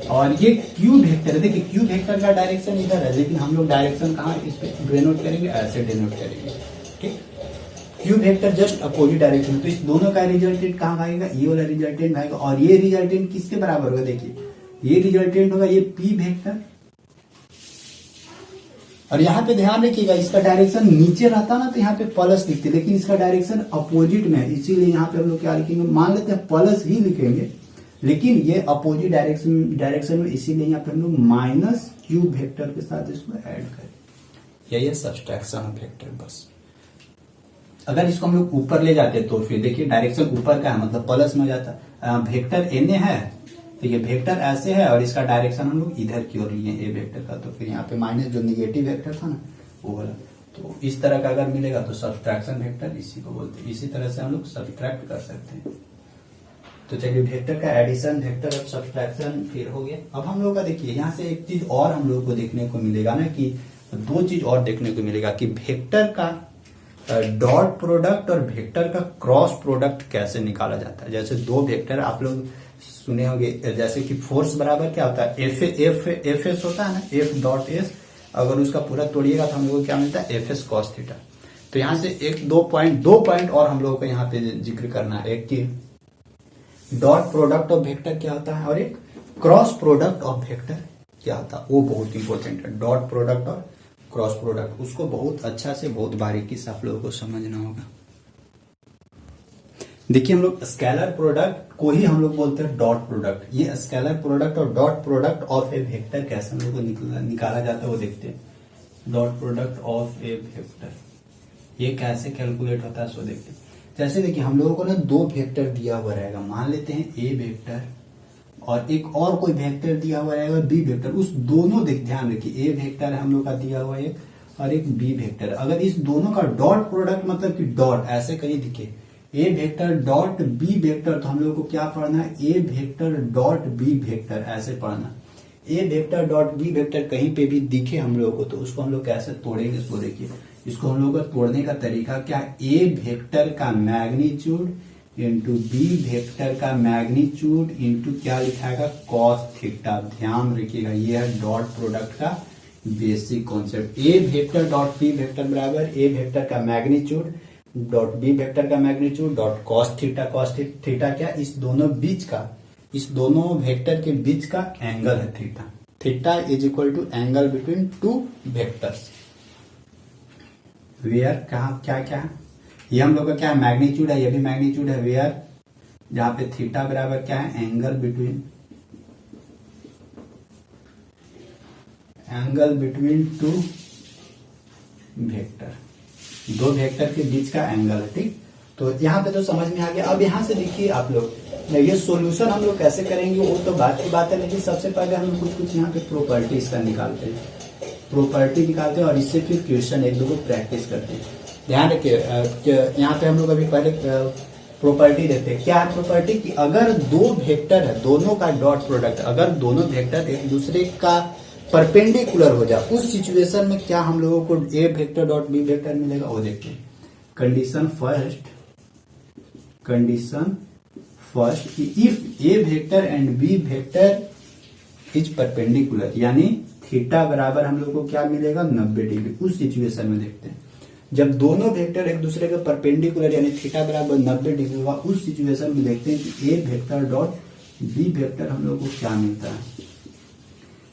और ये क्यू वेक्टर है। देखिए क्यू वेक्टर का डायरेक्शन इधर है, लेकिन हम लोग डायरेक्शन कहाँ इस पे डिनोट करेंगे, ऐसे डिनोट करेंगे, ठीक। Q vector just opposite direction, तो इस दोनों का रिजल्टेंट कहाँ आएगा, ये वाला रिजल्टेंट आएगा, और ये रिजल्टेंट किसके बराबर होगा, देखिए ये रिजल्टेंट होगा ये पी वेक्टर, और यहाँ पे ध्यान रखिएगा इसका डायरेक्शन नीचे रहता ना तो यहाँ पे प्लस लिखते, लेकिन इसका डायरेक्शन अपोजिट में है, इसीलिए यहाँ पे हम लोग क्या लिखेंगे, मान लेते हैं प्लस ही लिखेंगे, लेकिन ये अपोजिट डायरेक्शन में, इसीलिए यहाँ पे हम लोग माइनस क्यू वेक्टर के साथ इसको ऐड करें। यही है सब्ट्रैक्शन ऑफ वेक्टर। बस अगर इसको हम लोग ऊपर ले जाते तो फिर देखिए डायरेक्शन ऊपर का है, मतलब प्लस में जाता, वेक्टर एन है, तो ये वेक्टर ऐसे है और इसका डायरेक्शन हम लोग इधर की ओर लिए ए वेक्टर का, तो फिर यहाँ पे माइनस जो निगेटिव वेक्टर था ना वो वाला, तो इस तरह का अगर मिलेगा तो सब्ट्रैक्शन वेक्टर इसी को बोलते हैं। इसी तरह से हम लोग सब्ट्रैक्ट कर सकते हैं। तो चलिए वेक्टर का एडिशन, वेक्टर ऑफ सब्ट्रैक्शन फिर हो गया। अब हम लोग का देखिए यहाँ से एक चीज और हम लोग को देखने को मिलेगा ना, कि दो चीज और देखने को मिलेगा कि वेक्टर का डॉट प्रोडक्ट और वेक्टर का क्रॉस प्रोडक्ट कैसे निकाला जाता है। जैसे दो वेक्टर आप लोग सुने होंगे, जैसे कि फोर्स बराबर क्या होता है, एफ एस होता है ना, एफ डॉट एस, अगर उसका पूरा तोड़िएगा तो हम लोग को क्या मिलता है, एफ एस कॉस थीटा। तो यहाँ से एक दो पॉइंट और हम लोगों को यहाँ पे जिक्र करना है, एक कि डॉट प्रोडक्ट ऑफ वेक्टर क्या होता है और एक क्रॉस प्रोडक्ट ऑफ वेक्टर क्या होता है, वो बहुत इंपॉर्टेंट है। डॉट प्रोडक्ट और क्रॉस प्रोडक्ट, उसको बहुत अच्छा से बहुत बारीकी से आप लोगों को समझना होगा। देखिए हम लोग स्केलर प्रोडक्ट को ही हम लोग बोलते हैं डॉट प्रोडक्ट। ये स्केलर प्रोडक्ट और dot product of a vector कैसे हम लोग को निकाला जाता है वो देखते हैं। Dot product of a vector ये कैसे कैलकुलेट होता है सो देखते हैं। जैसे देखिए हम लोगों को ना दो वेक्टर दिया हुआ रहेगा, मान लेते हैं ए वेक्टर और एक और कोई वेक्टर दिया हुआ रहेगा बी वेक्टर। उस दोनों ध्यान रखिए, ए वेक्टर हम लोग का दिया हुआ है और एक बी वेक्टर। अगर इस दोनों का डॉट प्रोडक्ट मतलब कि डॉट ऐसे कहीं दिखे ए वेक्टर डॉट बी वेक्टर, तो हम लोग को क्या पढ़ना है, A vector dot B vector ऐसे पढ़ना। ए वेक्टर डॉट बी वेक्टर कहीं पे भी दिखे हम लोग को तो उसको हम लोग कैसे तोड़ेंगे इसको देखिए। इसको हम लोग का तोड़ने का तरीका क्या, ए वेक्टर का मैग्नीट्यूड इंटू बी वेक्टर का मैग्नीट्यूड इंटू क्या लिखाएगा, कॉस थीटा। ध्यान रखिएगा ये है डॉट प्रोडक्ट का बेसिक कॉन्सेप्ट। ए वेक्टर डॉट बी वेक्टर बराबर ए वेक्टर का मैग्नीट्यूड डॉट बी वेक्टर का magnitude dot cos theta. Cos theta क्या, इस दोनों बीच का, इस दोनों वेक्टर के बीच का एंगल है theta. Theta is equal to angle between two vectors. Where कहा क्या क्या है, ये हम लोग का क्या है, मैग्नीट्यूड है, ये भी मैग्नीट्यूड है। वेयर जहां पे थीटा बराबर क्या है, एंगल बिटवीन टू वेक्टर। दो वेक्टर के बीच का एंगल है। ठीक, तो यहाँ पे तो समझ में आ गया। अब यहाँ से देखिए आप लोग, ये सॉल्यूशन हम लोग कैसे करेंगे वो तो बात की बात है, लेकिन सबसे पहले हम कुछ यहाँ पे प्रॉपर्टी इसका निकालते हैं, प्रॉपर्टी निकालते हैं और इससे फिर क्वेश्चन एक दो को प्रैक्टिस करते हैं। ध्यान रखिए, यहाँ पे हम लोग अभी पहले प्रॉपर्टी देते हैं। क्या है प्रॉपर्टी कि अगर दो वेक्टर है, दोनों का डॉट प्रोडक्ट, अगर दोनों वेक्टर एक दूसरे का परपेंडिकुलर हो जाए, उस सिचुएशन में क्या हम लोगों को A vector dot B vector मिलेगा, वो देखते हैं। कंडीशन फर्स्ट कि if A vector and B vector is perpendicular, यानी थीटा बराबर हम लोग को क्या मिलेगा, 90 डिग्री। उस सिचुएशन में देखते हैं जब दोनों वेक्टर एक दूसरे के परपेंडिकुलर यानी थीटा बराबर 90 डिग्री होगा, उस सिचुएशन में देखते हैं कि a vector dot B vector हम लोग को क्या मिलता है।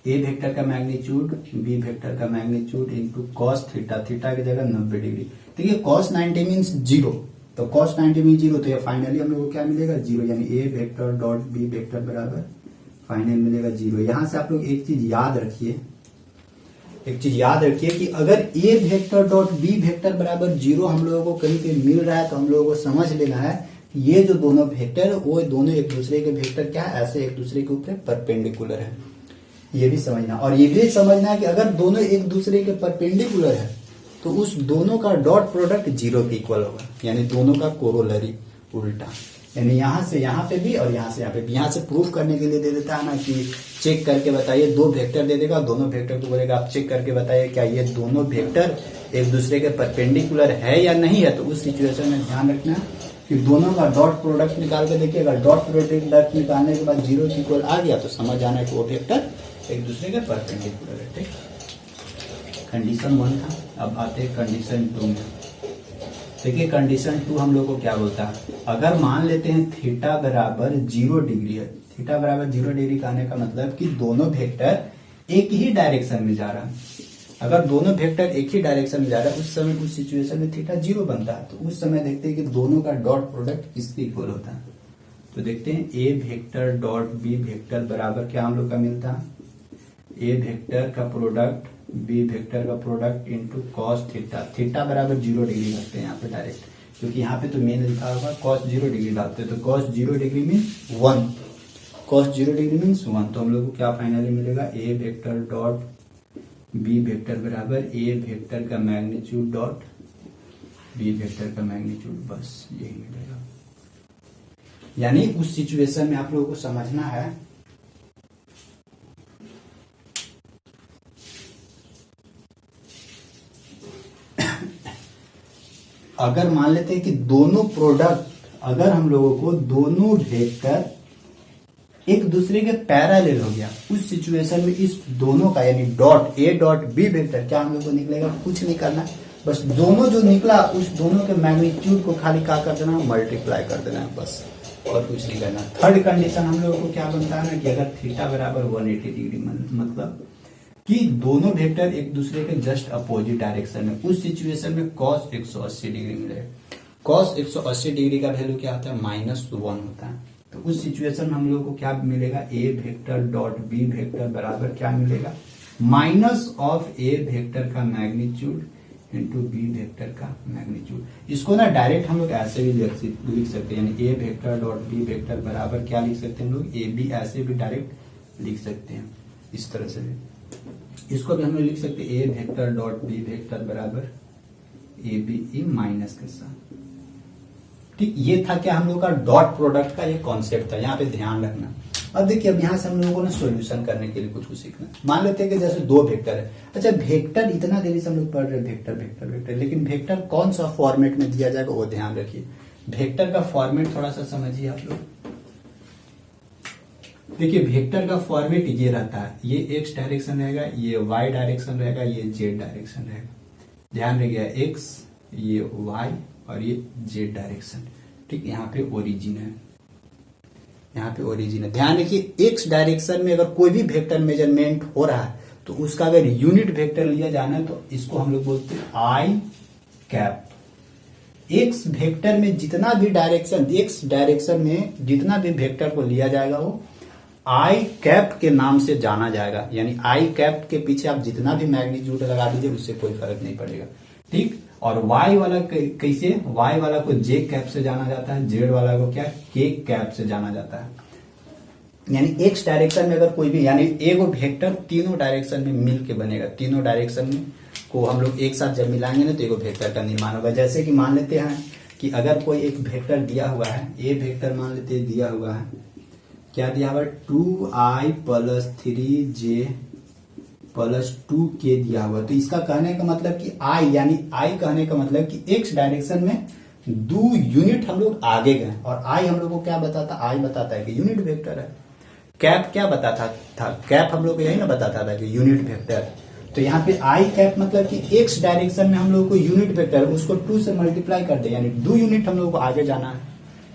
ए वेक्टर का मैग्नीट्यूड, बी वेक्टर का magnitude into cos theta, theta की जगह 90 डिग्री। देखिए कॉस 90 मीन्स 0, तो कॉस 90 मीन 0, तो ये फाइनली हम लोग को क्या मिलेगा, 0, यानी ए वेक्टर डॉट बी वेक्टर बराबर फाइनल मिलेगा 0। यहां से आप लोग एक चीज याद रखिए, कि अगर ए वेक्टर डॉट बी वेक्टर बराबर 0 हम लोगों को कहीं पे मिल रहा है, तो हम लोगों को समझ लेना है ये जो दोनों वेक्टर वो दोनों एक दूसरे के वेक्टर क्या है, ऐसे एक दूसरे के ऊपर परपेंडिकुलर है, ये भी समझना। और ये भी समझना है कि अगर दोनों एक दूसरे के परपेंडिकुलर है तो उस दोनों का डॉट प्रोडक्ट 0 के इक्वल होगा, यानी दोनों का कोरोलरी उल्टा, यानी यहां से यहां पे भी और यहां से यहां पे भी। यहां से प्रूफ करने के लिए दे देता है ना कि चेक करके बताइए, दो वेक्टर दे देगा, दोनों वेक्टर को बोलेगा आप चेक करके बताइए क्या ये दोनों वेक्टर एक दूसरे के परपेंडिकुलर है या नहीं है। तो उस सिचुएशन में ध्यान रखना कि दोनों का डॉट प्रोडक्ट निकाल के देखिए, अगर डॉट प्रोडक्ट निकालने के बाद 0 के इक्वल आ गया तो समझ आना है कि वो वेक्टर एक दूसरे के परपेंडिकुलर है। ठीक, कंडीशन 1 था। अब आते हैं कंडीशन 2 में। देखिए कंडीशन 2 हम लोग को क्या बोलता है, अगर मान लेते हैं थीटा बराबर 0 डिग्री है, थीटा बराबर 0 डिग्री का आने का मतलब कि दोनों वेक्टर एक ही डायरेक्शन में जा रहा है। अगर दोनों वेक्टर एक ही डायरेक्शन में जा रहा है, उस समय उस सिचुएशन में थीटा 0 बनता है। तो उस समय देखते हैं कि दोनों का डॉट प्रोडक्ट इसके इक्वल होता है। तो देखते हैं a vector dot B vector बराबर क्या हम लोग का मिलता है, ए वेक्टर का प्रोडक्ट बी वेक्टर का product into cos theta, theta बराबर 0 डिग्री रखते हैं यहाँ पे डायरेक्ट, क्योंकि यहाँ पे तो मेन लिखा होगा कॉस 0 डिग्री डालते हैं, तो cos 0 degree means 1, cos 0 degree means 1। तो हम लोग को क्या फाइनली मिलेगा, ए वेक्टर डॉट बी वेक्टर बराबर ए वेक्टर का मैग्नीट्यूड डॉट बी वेक्टर का मैग्नीट्यूड, बस यही मिलेगा। यानी उस सिचुएशन में आप लोगों को समझना है अगर मान लेते हैं कि दोनों प्रोडक्ट, अगर हम लोगों को दोनों वेक्टर एक दूसरे के पैरेलल हो गया, उस सिचुएशन में इस दोनों का यानी dot A dot B vector क्या हम लोग को निकलेगा, कुछ नहीं करना, बस दोनों जो निकला उस दोनों के मैग्नीट्यूड को खाली क्या कर देना, मल्टीप्लाई कर देना है, बस और कुछ नहीं करना। थर्ड कंडीशन हम लोगों को क्या बनता है ना कि अगर थीटा बराबर 180 डिग्री, मतलब कि दोनों वेक्टर एक दूसरे के जस्ट अपोजिट डायरेक्शन में, उस सिचुएशन में cos 180 डिग्री मिलेगा। cos 180 डिग्री का वैल्यू क्या होता है, -1 होता है। तो उस सिचुएशन में हम लोगों को क्या मिलेगा, ए वेक्टर डॉट बी वेक्टर बराबर क्या मिलेगा, माइनस ऑफ ए वेक्टर का मैग्नीट्यूड इंटू बी वेक्टर का मैग्नीट्यूड। इसको ना डायरेक्ट हम लोग ऐसे भी लिख सकते हैं, यानी ए वेक्टर डॉट बी वेक्टर बराबर क्या लिख सकते हैं हम लोग, ए बी, ऐसे भी डायरेक्ट लिख सकते हैं इस तरह से भी। इसको भी हम लोग लिख सकते हैं a vector dot B vector बराबर ए बी ई माइनस के साथ। ठीक, ये था क्या हम लोग का डॉट प्रोडक्ट का ये कॉन्सेप्ट था, यहाँ पे ध्यान रखना। अब देखिए अब यहाँ से हम लोगों को ना सॉल्यूशन करने के लिए कुछ सीखना। मान लेते हैं कि जैसे दो वेक्टर है, अच्छा वेक्टर इतना देरी से हम लोग पढ़ रहे हैं वेक्टर वेक्टर वेक्टर, लेकिन वेक्टर कौन सा फॉर्मेट में दिया जाएगा वो ध्यान रखिए। वेक्टर का फॉर्मेट थोड़ा सा समझिए आप लोग। देखिए वेक्टर का फॉर्मेट ये रहता है, ये एक्स डायरेक्शन रहेगा, ये वाई डायरेक्शन रहेगा, ये जेड डायरेक्शन रहेगा। ध्यान रखिएगा एक्स, ये वाई और ये जेड डायरेक्शन। ठीक, यहाँ पे ओरिजिन है, यहाँ पे ओरिजिन है। ध्यान रखिए एक्स डायरेक्शन में अगर कोई भी वेक्टर मेजरमेंट हो रहा है तो उसका अगर यूनिट वेक्टर लिया जाना है तो इसको हम लोग बोलते हैं आई कैप। एक्स वेक्टर में जितना भी डायरेक्शन, एक्स डायरेक्शन में जितना भी वेक्टर को लिया जाएगा वो आई कैप के नाम से जाना जाएगा, यानी आई कैप के पीछे आप जितना भी मैग्नीट्यूड लगा दीजिए उससे कोई फर्क नहीं पड़ेगा। ठीक, और y वाला कैसे, y वाला को j कैप से जाना जाता है, z वाला को क्या k कैप से जाना जाता है। यानी x डायरेक्शन में अगर कोई भी, यानी एगो वेक्टर तीनों डायरेक्शन में मिल के बनेगा, तीनों डायरेक्शन में को हम लोग एक साथ जब मिलाएंगे ना तो एगो वेक्टर का निर्माण होगा। जैसे कि मान लेते हैं कि अगर कोई एक वेक्टर दिया हुआ है, ए वेक्टर मान लेते हैं दिया हुआ है, क्या दिया हुआ है 2i + 3j + 2k दिया हुआ। तो इसका कहने का मतलब कि i, यानी i कहने का मतलब कि x डायरेक्शन में 2 यूनिट हम लोग आगे गए, और i हम लोग को क्या बताता, i बताता है कि यूनिट वेक्टर है। कैप क्या बताता था, कैप हम लोग को यही ना बताता था कि यूनिट वेक्टर। तो यहाँ पे आई कैप मतलब कि x डायरेक्शन में हम लोग को यूनिट वेक्टर उसको 2 से मल्टीप्लाई कर दे, यानी 2 यूनिट हम लोग को आगे जाना है।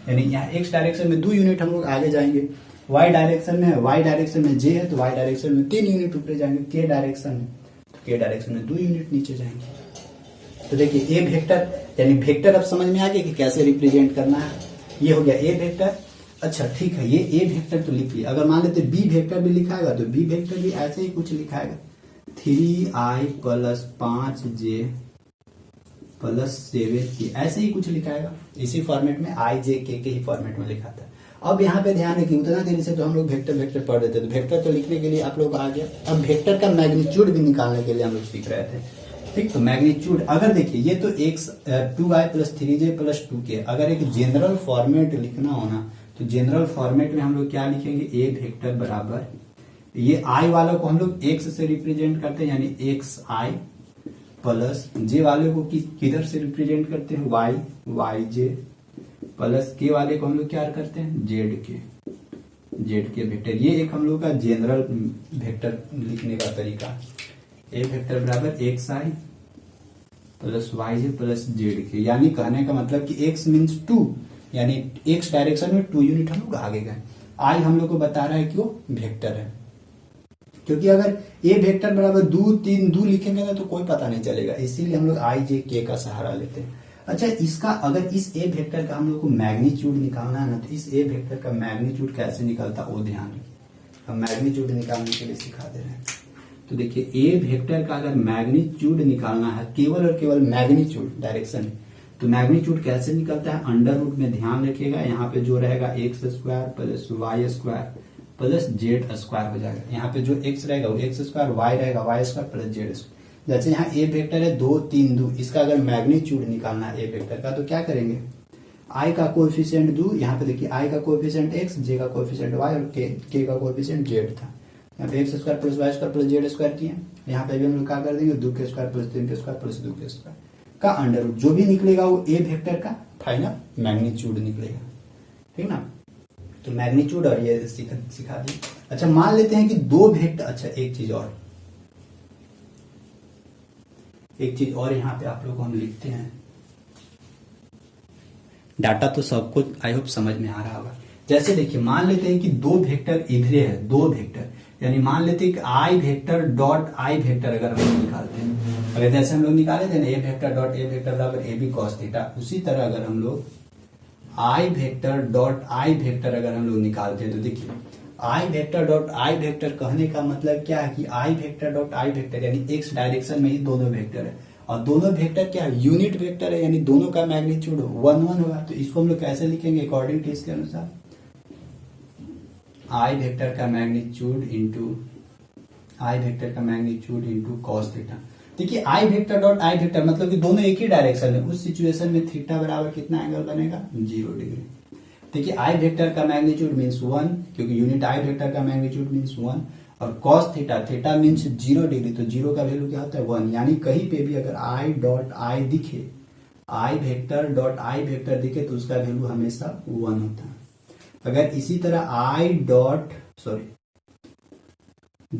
यानी यहाँ x डायरेक्शन में 2 यूनिट हम लोग आगे जाएंगे, y डायरेक्शन में j है तो y डायरेक्शन में 3 यूनिट ऊपर जाएंगे, k डायरेक्शन में तो k डायरेक्शन में 2 यूनिट नीचे जाएंगे। तो देखिए ए वेक्टर, यानी वेक्टर अब समझ में आ गया कि कैसे रिप्रेजेंट करना है। ये हो गया ए वेक्टर। अच्छा ठीक है, ये ए वेक्टर तो लिख लिया। अगर मान लेते बी वेक्टर भी लिखाएगा तो बी वेक्टर भी ऐसे ही कुछ लिखाएगा, 3i + 5j + 7k, ऐसे ही कुछ लिखाएगा। इसी फॉर्मेट में i j k के ही फॉर्मेट में लिखा था। अब यहाँ पे ध्यान रखिए, उतना देर से तो हम लोग वेक्टर पढ़ रहे थे, तो वेक्टर तो लिखने के लिए आप लोग आ गया। अब वेक्टर का मैग्नीट्यूड भी निकालने के लिए हम लोग सीख रहे थे। ठीक, तो मैग्नीट्यूड अगर देखिए ये तो x 2i + 3j + 2k, अगर एक जनरल फॉर्मेट लिखना होना तो जनरल फॉर्मेट में हम लोग क्या लिखेंगे, ए वेक्टर बराबर, ये i वालों को हम लोग x से रिप्रेजेंट करते हैं, यानी xi प्लस j वाले को किधर से रिप्रेजेंट करते हैं, yj प्लस k वाले को हम लोग क्या करते हैं, zk वेक्टर। ये एक हम लोग का जनरल वेक्टर लिखने का तरीका। ए वेक्टर बराबर xi plus yj plus zk, यानी कहने का मतलब कि x मीन्स 2, यानी x डायरेक्शन में 2 यूनिट हम लोग आगे गए। i हम लोग को बता रहा है कि वो वेक्टर है, क्योंकि अगर ए वेक्टर बराबर 2 3 2 लिखेंगे ना तो कोई पता नहीं चलेगा, इसीलिए हम लोग आई जे के का सहारा लेते हैं। अच्छा, इसका अगर इस ए वेक्टर का हम लोग को मैग्नीट्यूड निकालना है ना, तो इस ए वेक्टर का मैग्नीट्यूड कैसे निकलता है वो ध्यान रखिए। हम मैग्नीट्यूड निकालने के लिए सिखा दे रहे हैं। तो देखिए ए वेक्टर का अगर मैग्नीट्यूड निकालना है, केवल और केवल मैग्नीट्यूड डायरेक्शन, तो मैग्नीट्यूड कैसे निकलता है, अंडर रूट में ध्यान रखिएगा, यहाँ पे जो रहेगा x² + y² प्लस z² हो जाएगा। यहाँ पे जो x रहेगा वो x², y रहेगा y² प्लस z²। जैसे यहाँ ए वेक्टर है 2 3 2, इसका अगर मैग्नीट्यूड निकालना है ए वेक्टर का तो क्या करेंगे, i का कोएफिशिएंट 2, यहाँ पे देखिए i का कोएफिशिएंट x, j का कोएफिशिएंट y और k का कोएफिशिएंट z था। यहाँ पे x² plus y² plus z² किए, यहाँ पे भी हम लोग क्या कर देंगे 2k² plus 3k² plus 2k² का अंडर रूट, जो भी निकलेगा वो ए वेक्टर का फाइनल मैग्नीट्यूड निकलेगा। ठीक ना, तो मैग्नीट्यूड और ये सिखा दी। अच्छा, मान लेते हैं कि 2 वेक्टर, अच्छा एक चीज और यहाँ पे आप लोग को हम लिखते हैं, डाटा तो सबको आई होप समझ में आ रहा होगा। जैसे देखिए मान लेते हैं कि 2 वेक्टर इधरे है, 2 वेक्टर, यानी मान लेते हैं कि i vector dot i vector अगर हम लोग निकालते हैं, अगर जैसे हम लोग निकाले थे ना ए वेक्टर डॉट ए वेक्टर बराबर ए बी कॉस थीटा, उसी तरह अगर हम लोग i vector dot i vector अगर हम लोग निकालते हैं तो देखिए i vector dot i vector कहने का मतलब क्या है कि i vector dot i vector यानी x डायरेक्शन में ही दोनों वेक्टर है, और दोनों वेक्टर क्या है, यूनिट वेक्टर है, यानी दोनों का मैग्नीट्यूड 1 1 होगा। तो इसको हम लोग कैसे लिखेंगे अकॉर्डिंग टू इसके अनुसार, i वेक्टर का मैग्नीट्यूड इंटू कॉस थीटा। देखिए i vector dot i vector मतलब कि दोनों एक ही डायरेक्शन में, उस सिचुएशन में थीटा बराबर कितना एंगल बनेगा, 0 डिग्री। देखिए i वेक्टर का मैग्नीट्यूड मीन्स 1, क्योंकि यूनिट i वेक्टर का मैग्नीट्यूड मीन्स 1, और cos थीटा मीन्स 0 डिग्री, तो 0 का वैल्यू क्या होता है 1, यानी कहीं पे भी अगर i डॉट i दिखे, i vector dot i vector दिखे तो उसका वैल्यू हमेशा 1 होता है। अगर इसी तरह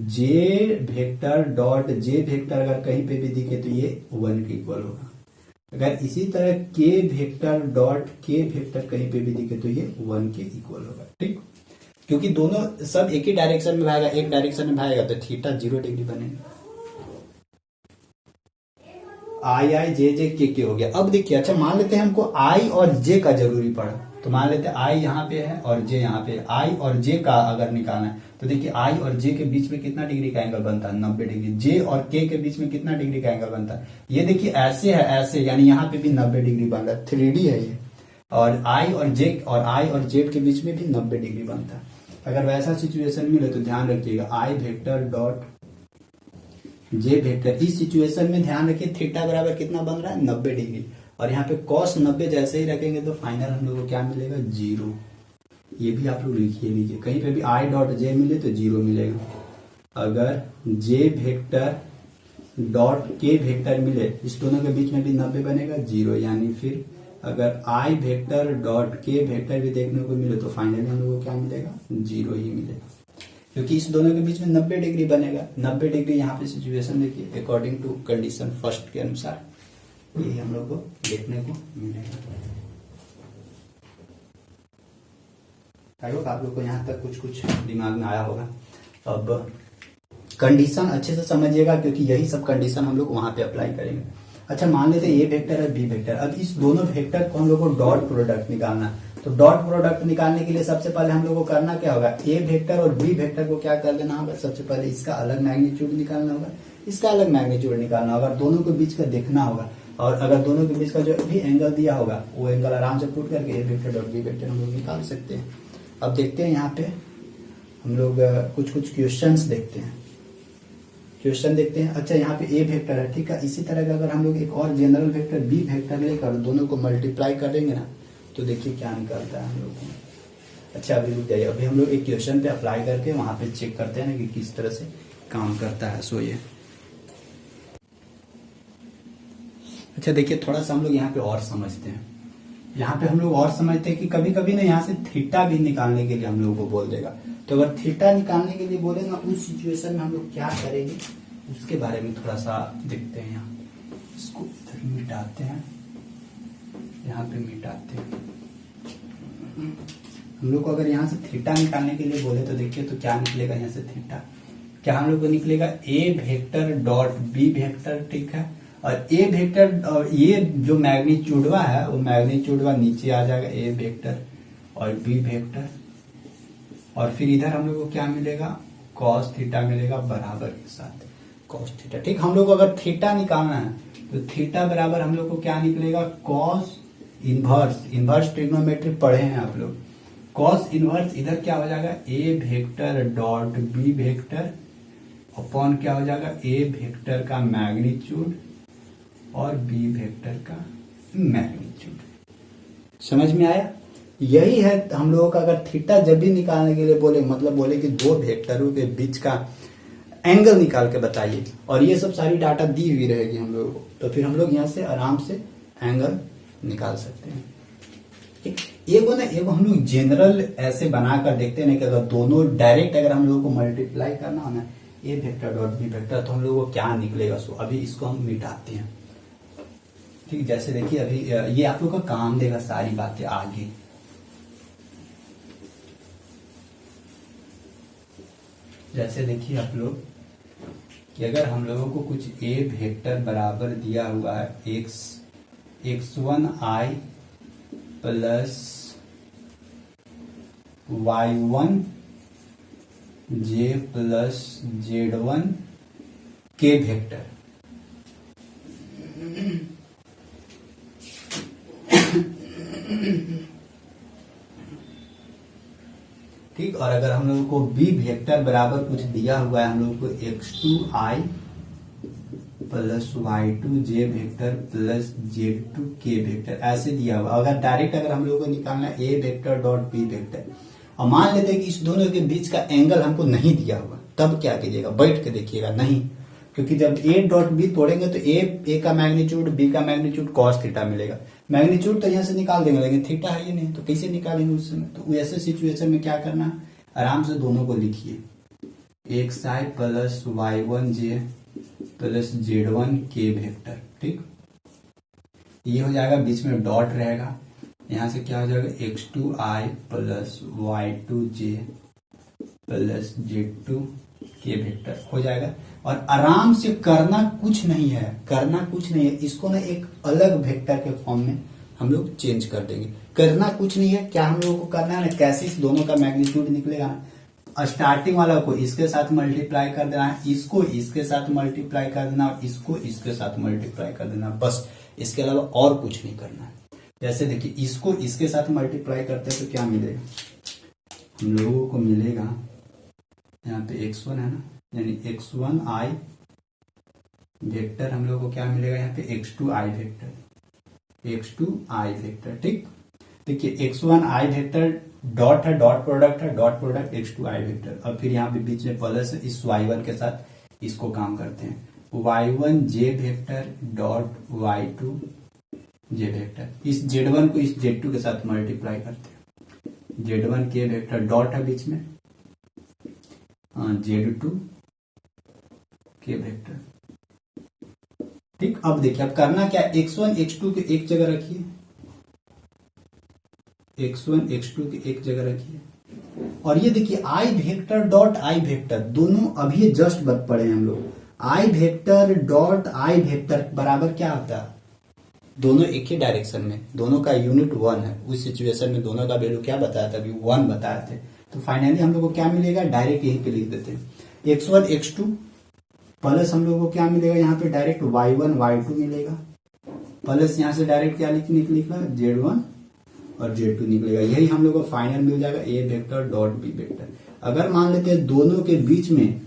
j vector dot j vector अगर कहीं पे भी दिखे तो ये 1 के इक्वल होगा। अगर इसी तरह k vector dot k vector कहीं पे भी दिखे तो ये 1 के इक्वल होगा। ठीक, क्योंकि दोनों सब एक ही डायरेक्शन में भागेगा, एक डायरेक्शन में भागेगा तो थीटा 0 डिग्री बनेगा। i j j k k हो गया। अब देखिए, अच्छा मान लेते हैं हमको i और j का जरूरी पड़ा, तो मान लेते हैं आई यहाँ पे है और जे यहाँ पे। आई और जे का अगर निकालना है तो देखिए आई और जे के बीच में कितना डिग्री का एंगल बनता है, 90 डिग्री। जे और के बीच में कितना डिग्री का एंगल बनता है, ये देखिए ऐसे है, ऐसे, यानी यहाँ पे भी 90 डिग्री बन रहा है, 3D है ये। और आई और जेड के बीच में भी 90 डिग्री बनता है। अगर वैसा सिचुएशन मिले तो ध्यान रखिएगा आई वेक्टर डॉट जे वेक्टर, इस सिचुएशन में ध्यान रखिए थीटा बराबर कितना बन रहा है, 90 डिग्री। और यहाँ पे cos 90 जैसे ही रखेंगे तो फाइनल हम लोग को क्या मिलेगा, 0। ये भी आप लोग लिखिए लीजिए, कहीं पे भी आई डॉट जे मिले तो 0 मिलेगा। अगर जे वेक्टर डॉट के वेक्टर मिले, इस दोनों के बीच में भी 90 बनेगा, 0। यानी फिर अगर आई वेक्टर डॉट के वेक्टर भी देखने को मिले तो फाइनली हम लोग को क्या मिलेगा, 0 ही मिलेगा, क्योंकि इस दोनों के बीच में 90 डिग्री बनेगा। 90 डिग्री यहाँ पे सिचुएशन देखिए अकॉर्डिंग टू कंडीशन फर्स्ट के अनुसार ये हम लोग को देखने को मिलेगा। आई होप आप लोग को यहाँ तक कुछ दिमाग में आया होगा। अब कंडीशन अच्छे से समझिएगा, क्योंकि यही सब कंडीशन हम लोग वहां पे अप्लाई करेंगे। अच्छा, मान लेते हैं ए वेक्टर है बी वेक्टर। अब इस दोनों वेक्टर को हम लोग को डॉट प्रोडक्ट निकालना है। तो डॉट प्रोडक्ट निकालने के लिए सबसे पहले हम लोग को करना क्या होगा, ए वेक्टर और बी वेक्टर को क्या कर देना होगा, सबसे पहले इसका अलग मैग्नीट्यूड निकालना होगा, इसका अलग मैग्नीट्यूड निकालना होगा, दोनों के बीच का देखना होगा। और अगर दोनों के बीच का जो भी एंगल दिया होगा वो एंगल आराम से पुट करके ए वेक्टर और बी वेक्टर हम लोग निकाल सकते हैं। अब देखते हैं यहाँ पे हम लोग कुछ क्वेश्चंस देखते हैं, क्वेश्चन देखते हैं। अच्छा, यहाँ पे ए वेक्टर है, ठीक है। इसी तरह का अगर हम लोग एक और जनरल वेक्टर बी वेक्टर लेकर दोनों को मल्टीप्लाई करेंगे ना, तो देखिए क्या निकलता है हम लोग को। अच्छा, अभी रुक जाइए, अभी हम लोग एक क्वेश्चन पे अप्लाई करके वहां पे चेक करते हैं कि किस तरह से काम करता है। सो ये अच्छा देखिए, थोड़ा सा हम लोग यहाँ पे और समझते हैं। यहाँ पे हम लोग और समझते हैं कि कभी कभी ना यहाँ से थीटा भी निकालने के लिए हम लोग को बोल देगा। तो अगर थीटा निकालने के लिए बोले ना, उस सिचुएशन में हम लोग क्या करेंगे उसके बारे में थोड़ा सा देखते हैं। यहाँ इसको इधर मिटाते हैं, यहाँ पे मिटाते हैं। हम लोग को अगर यहाँ से थीटा निकालने के लिए बोले तो देखिए तो क्या निकलेगा, यहाँ से थीटा क्या हम लोग को निकलेगा, ए वेक्टर डॉट बी वेक्टर, ठीक है। और ए वेक्टर और ये जो मैग्नीट्यूडवा है वो मैग्नीट्यूडवा नीचे आ जाएगा, ए वेक्टर और बी वेक्टर। और फिर इधर हम लोग को क्या मिलेगा, कॉस थीटा मिलेगा बराबर के साथ कॉस थीटा, ठीक। हम लोग को अगर थीटा निकालना है तो थीटा बराबर हम लोग को क्या निकलेगा, कॉस इनवर्स ट्रिग्नोमेट्री पढ़े हैं आप लोग। कॉस इनवर्स इधर क्या हो जाएगा, A vector dot B vector upon क्या हो जाएगा, ए वेक्टर का मैग्नीट्यूड और बी वेक्टर का मैग्नीट्यूड। समझ में आया? यही है हम लोगों का। अगर थीटा जब भी निकालने के लिए बोले, मतलब बोले कि दो वेक्टरों के बीच का एंगल निकाल के बताइए, और ये सब सारी डाटा दी हुई रहेगी हम लोगों को, तो फिर हम लोग यहाँ से आराम से एंगल निकाल सकते हैं। एगो हम लोग जनरल ऐसे बनाकर देखते हैं कि अगर दोनों डायरेक्ट अगर हम लोगों को मल्टीप्लाई करना हो ना, ए वेक्टर डॉट बी वेक्टर, तो हम लोगों को क्या निकलेगा। सो अभी इसको हम मिटाते हैं, ठीक। जैसे देखिए अभी ये आप लोग का काम देगा सारी बातें आगे। जैसे देखिए आप लोग कि अगर हम लोगों को कुछ ए वेक्टर बराबर दिया हुआ है x1 i plus y1 j plus z1 के वेक्टर, ठीक। और अगर हम लोगों को बी वेक्टर बराबर कुछ दिया हुआ है हम लोगों को x2i plus y2 j vector plus z2 k vector ऐसे दिया हुआ। अगर डायरेक्ट अगर हम लोगों को निकालना है A vector dot B vector, और मान लेते हैं कि इस दोनों के बीच का एंगल हमको नहीं दिया हुआ, तब क्या कीजिएगा, बैठ के देखिएगा नहीं, क्योंकि जब ए डॉट बी तोड़ेंगे तो ए का मैग्नीट्यूड बी का मैग्नीट्यूड कॉस थीटा मिलेगा। मैग्नीट्यूड तो यहाँ से निकाल देंगे, लेकिन थीटा है ही नहीं, तो कैसे निकालेंगे उस समय। तो ऐसे सिचुएशन में क्या करना, आराम से दोनों को लिखिए, X I plus y1 j plus z1 k vector, ठीक। ये हो जाएगा, बीच में डॉट रहेगा, यहाँ से क्या हो जाएगा, x2i plus y2 j plus z2 k vector हो जाएगा। और आराम से करना कुछ नहीं है, इसको ना एक अलग वेक्टर के फॉर्म में हम लोग चेंज कर देंगे। करना कुछ नहीं है, क्या हम लोगों को करना है ना, कैसे इस दोनों का मैग्नीट्यूड निकलेगा ना, स्टार्टिंग वाला को इसके साथ मल्टीप्लाई कर देना है, इसको इसके साथ मल्टीप्लाई कर देना और इसको इसके साथ मल्टीप्लाई कर देना, बस। इसके अलावा और कुछ नहीं करना है। जैसे देखिए इसको इसके साथ मल्टीप्लाई करते हैं तो क्या मिलेगा, हम लोगों को मिलेगा यहाँ पे x1 है ना, यानी x1 i वेक्टर, हम लोगों को क्या मिलेगा यहाँ पे x2 i vector, x2 i vector. ठीक, देखिए x1 i वेक्टर डॉट है, डॉट प्रोडक्ट है, dot product x2 i vector. अब फिर यहाँ पे बीच में प्लस है, इस y1 के साथ इसको काम करते हैं, y1 j vector dot y2 j vector. इस z1 को इस z2 के साथ मल्टीप्लाई करते हैं, z1 k वेक्टर डॉट है बीच में, z2 k वेक्टर। ठीक, अब देखिए अब करना क्या, x1 x2 के एक जगह रखिए, x1 x2 के एक जगह रखिए, और ये देखिए i vector dot i vector, दोनों अभी जस्ट बच पड़े हैं हम लोग। i vector dot i vector बराबर क्या होता है, दोनों एक ही डायरेक्शन में, दोनों का यूनिट 1 है। उस सिचुएशन में दोनों का वैल्यू क्या बताया था, अभी 1 बताए थे। तो फाइनली हम लोग को क्या मिलेगा, डायरेक्ट यहीं पे लिख देते हैं, x1 x2 प्लस हम लोग को क्या मिलेगा यहाँ पे डायरेक्ट y1 y2 मिलेगा, प्लस यहाँ से डायरेक्ट क्या निकलेगा z1 और z2 निकलेगा। यही हम लोग को फाइनल मिल जाएगा a vector dot b vector. अगर मान लेते हैं दोनों के बीच में,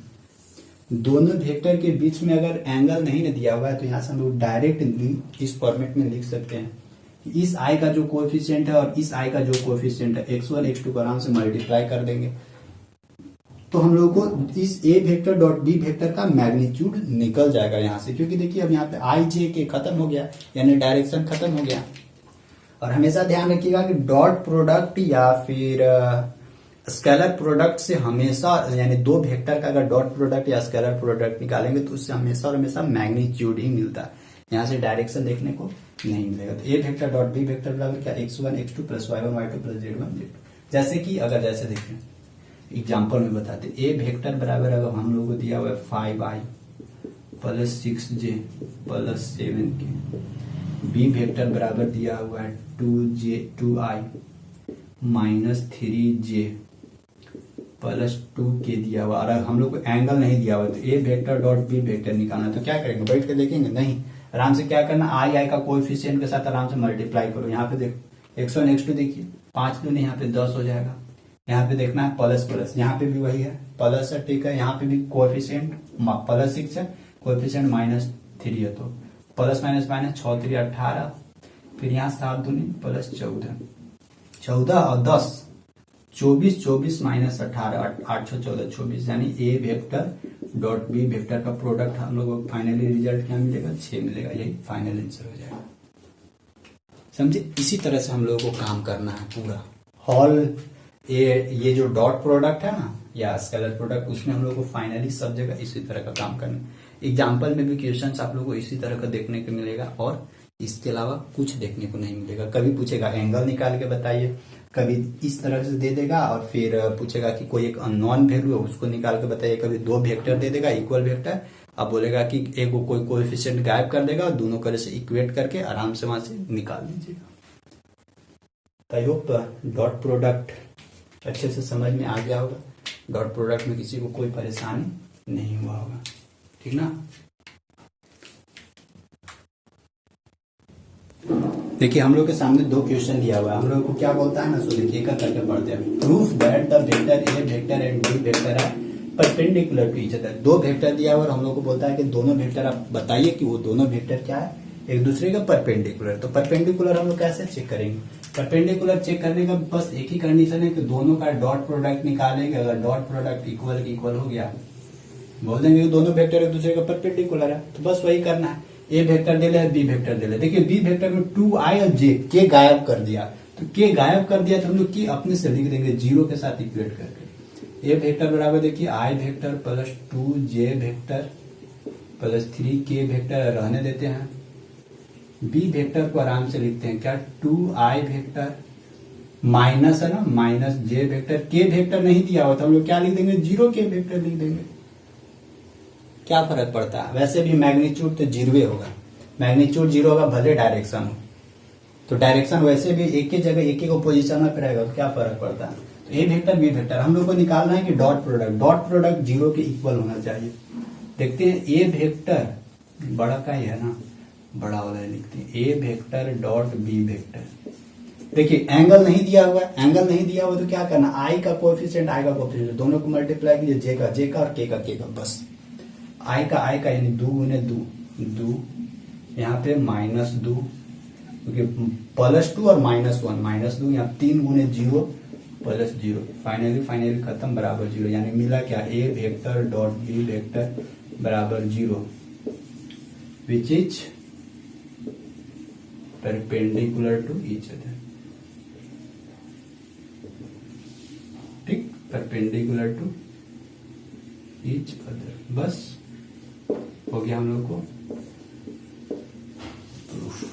दोनों वेक्टर के बीच में अगर एंगल नहीं न दिया हुआ है तो यहाँ से हम लोग डायरेक्ट इस फॉर्मेट में लिख सकते हैं कि इस i का जो कोएफिशिएंट है और इस i का जो कोएफिशिएंट है, x1 x2 को आराम से मल्टीप्लाई कर देंगे तो हम लोग को इस a vector dot b vector का मैग्नीट्यूड निकल जाएगा यहाँ से। क्योंकि देखिए अब यहाँ पे i j के खत्म हो गया, यानी डायरेक्शन खत्म हो गया। और हमेशा ध्यान रखिएगा कि डॉट प्रोडक्ट या फिर स्केलर प्रोडक्ट से हमेशा, यानी दो वेक्टर का अगर डॉट प्रोडक्ट या स्केलर प्रोडक्ट निकालेंगे तो उससे हमेशा और हमेशा मैग्नीट्यूड ही मिलता है, यहाँ से डायरेक्शन देखने को नहीं मिलेगा। तो a vector dot b vector बराबर क्या, x1 x2 plus y1 y2 plus z1 z2। जैसे कि अगर जैसे देखें एग्जाम्पल में बताते, a वेक्टर बराबर अगर हम लोग को दिया हुआ है 5i plus 6j plus 7k, b vector बराबर दिया हुआ है 2i minus 3j plus 2k दिया हुआ। और हम लोग को एंगल नहीं दिया हुआ तो a vector dot b vector निकालना, तो क्या करेंगे, बैठ के देखेंगे नहीं, आराम से क्या करना, i का कोएफिशिएंट के साथ आराम से मल्टीप्लाई करो। यहाँ पे देखो x1 x2 देखिए 5 दूनी यहाँ पे 10 हो जाएगा, यहाँ पे देखना है प्लस प्लस, यहाँ पे भी वही है प्लस है, ठीक है। यहाँ पे भी कोएफिशिएंट प्लस 6 है, कोएफिशिएंट माइनस 3 है, तो प्लस माइनस माइनस 6 3 18, फिर यहाँ 7 दूनी प्लस 14 और 10 24, 24 माइनस 18 8 14 24, यानी ए वेक्टर डॉट बी वेक्टर का प्रोडक्ट हम लोग को फाइनली रिजल्ट क्या मिलेगा, 6 मिलेगा। यही फाइनल आंसर हो जाएगा, समझे। इसी तरह से हम लोगों को काम करना है पूरा हॉल। ये जो डॉट प्रोडक्ट है ना या स्केलर प्रोडक्ट, उसमें हम लोग को फाइनली सब जगह इसी तरह का काम करना है। एग्जाम्पल में भी क्वेश्चंस आप लोगों को इसी तरह का देखने को मिलेगा और इसके अलावा कुछ देखने को नहीं मिलेगा। कभी पूछेगा एंगल निकाल के बताइए, कभी इस तरह से दे देगा और फिर पूछेगा कि कोई एक अननोन वैल्यू है उसको निकाल के बताइए, कभी दो वेक्टर दे देगा इक्वल वेक्टर, अब बोलेगा कि एक कोई कोएफिशिएंट गायब कर देगा और दोनों करे से इक्वेट करके आराम से वहां से निकाल दीजिएगा। आई होप डॉट प्रोडक्ट अच्छे से समझ में आ गया होगा, डॉट प्रोडक्ट में किसी को कोई परेशानी नहीं हुआ होगा, ठीक ना। देखिए हम लोग के सामने दो क्वेश्चन दिया हुआ है, हम लोग को क्या बोलता है ना, सो देखिए करके पढ़ते हैं। Proof that the vector A vector and B vector है परपेंडिकुलर टू ईच अदर। दो वेक्टर दिया हुआ और हम लोग को बोलता है कि दोनों वेक्टर आप बताइए कि वो दोनों वेक्टर क्या है, एक दूसरे का परपेंडिकुलर। तो परपेंडिकुलर हम लोग कैसे चेक करेंगे, परपेंडिकुलर चेक करने का बस एक ही कंडीशन है कि दोनों का डॉट प्रोडक्ट निकालेंगे। अगर डॉट प्रोडक्ट इक्वल हो गया, बोल देंगे कि दोनों वेक्टर एक दूसरे का परपेंडिकुलर है, तो बस वही करना है। ए वेक्टर दे ले, बी वेक्टर दे ले। देखिए बी वेक्टर में 2i और j, के गायब कर दिया, तो के गायब कर दिया तो हम लोग के अपने से लिख देंगे जीरो के साथ इक्वेट करके। ए वेक्टर बराबर देखिए i vector plus 2j vector plus 3k vector रहने देते हैं। बी वेक्टर को आराम से लिखते हैं क्या, 2i वेक्टर माइनस है ना, माइनस j वेक्टर। के वेक्टर नहीं दिया हुआ तो हम लोग क्या लिख देंगे, 0k वेक्टर लिख देंगे। क्या फर्क पड़ता है, वैसे भी मैग्नीट्यूड तो जीरो होगा, मैग्नीट्यूड जीरो होगा भले डायरेक्शन हो, तो डायरेक्शन वैसे भी एक ही जगह एक ही को पोजीशन में रहेगा तो क्या फर्क पड़ता है। तो ए वेक्टर बी वेक्टर हम लोग को निकालना है कि डॉट प्रोडक्ट जीरो के इक्वल होना चाहिए। देखते हैं ए वेक्टर बड़ा का ही है ना, बड़ा वाला लिखते हैं a vector dot B vector. देखिए एंगल नहीं दिया हुआ तो क्या करना, आई का कोएफिशिएंट दोनों को मल्टीप्लाई कीजिए, जे का और के का बस। आई का यानी 2 गुने 2 यहाँ पे -2 क्योंकि +2 और -2 यहाँ 3 गुने 0 + 0 फाइनली खत्म बराबर 0। यानी मिला क्या, A vector dot B vector बराबर 0 which is perpendicular to each other. ठीक, परपेंडिकुलर टू ईच अदर, बस हो गया हम लोग को प्रूफ।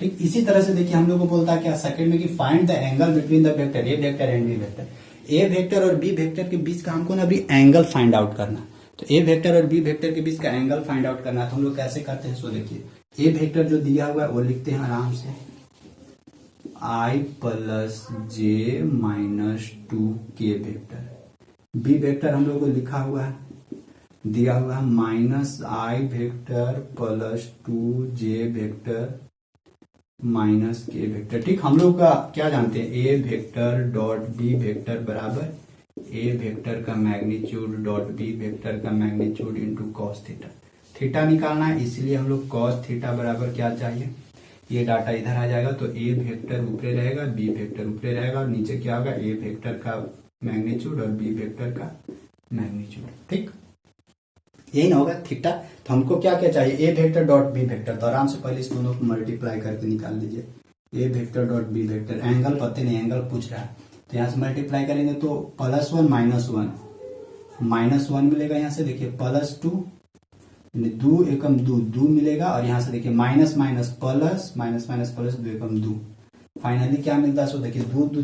ठीक, इसी तरह से देखिए हम लोग को बोलता है क्या सेकंड में कि find the angle between the vector A vector and B vector. A vector और बी वेक्टर के बीच का हमको ना अभी एंगल फाइंड आउट करना। तो ए वेक्टर और बी वेक्टर के बीच का एंगल फाइंड आउट करना है तो हम लोग कैसे करते हैं, सो देखिए ए वेक्टर जो दिया हुआ है वो लिखते हैं आराम से i + j - 2k vector. B vector हम लोग को लिखा हुआ है दिया हुआ है -i vector + 2j vector -k vector. ठीक, हम लोग का क्या जानते हैं, a vector dot B vector बराबर ए वेक्टर का मैग्नीट्यूड डॉट बी वेक्टर का magnitude into cos theta. Theta निकालना है इसलिए हम लोग cos थीटा बराबर क्या चाहिए, ये डाटा इधर आ जाएगा तो ए वेक्टर ऊपरे रहेगा बी वेक्टर ऊपरे रहेगा और नीचे क्या होगा, ए वेक्टर का मैग्नीट्यूड और बी वेक्टर का मैग्नीट्यूड। ठीक, यही ना होगा थीटा। तो हमको क्या क्या चाहिए, ए वेक्टर डॉट बी वेक्टर। तो आराम से पहले इस दोनों को मल्टीप्लाई करके निकाल लीजिए। A vector dot B vector, angle पते नहीं, एंगल पूछ रहा है तो यहाँ से मल्टीप्लाई करेंगे तो +1 -1 मिलेगा। यहाँ से देखिए +2 2 एकम 2 मिलेगा और यहाँ से देखिए माइनस प्लस 2 एकम 2। फाइनली क्या मिलता है, सो देखिए 2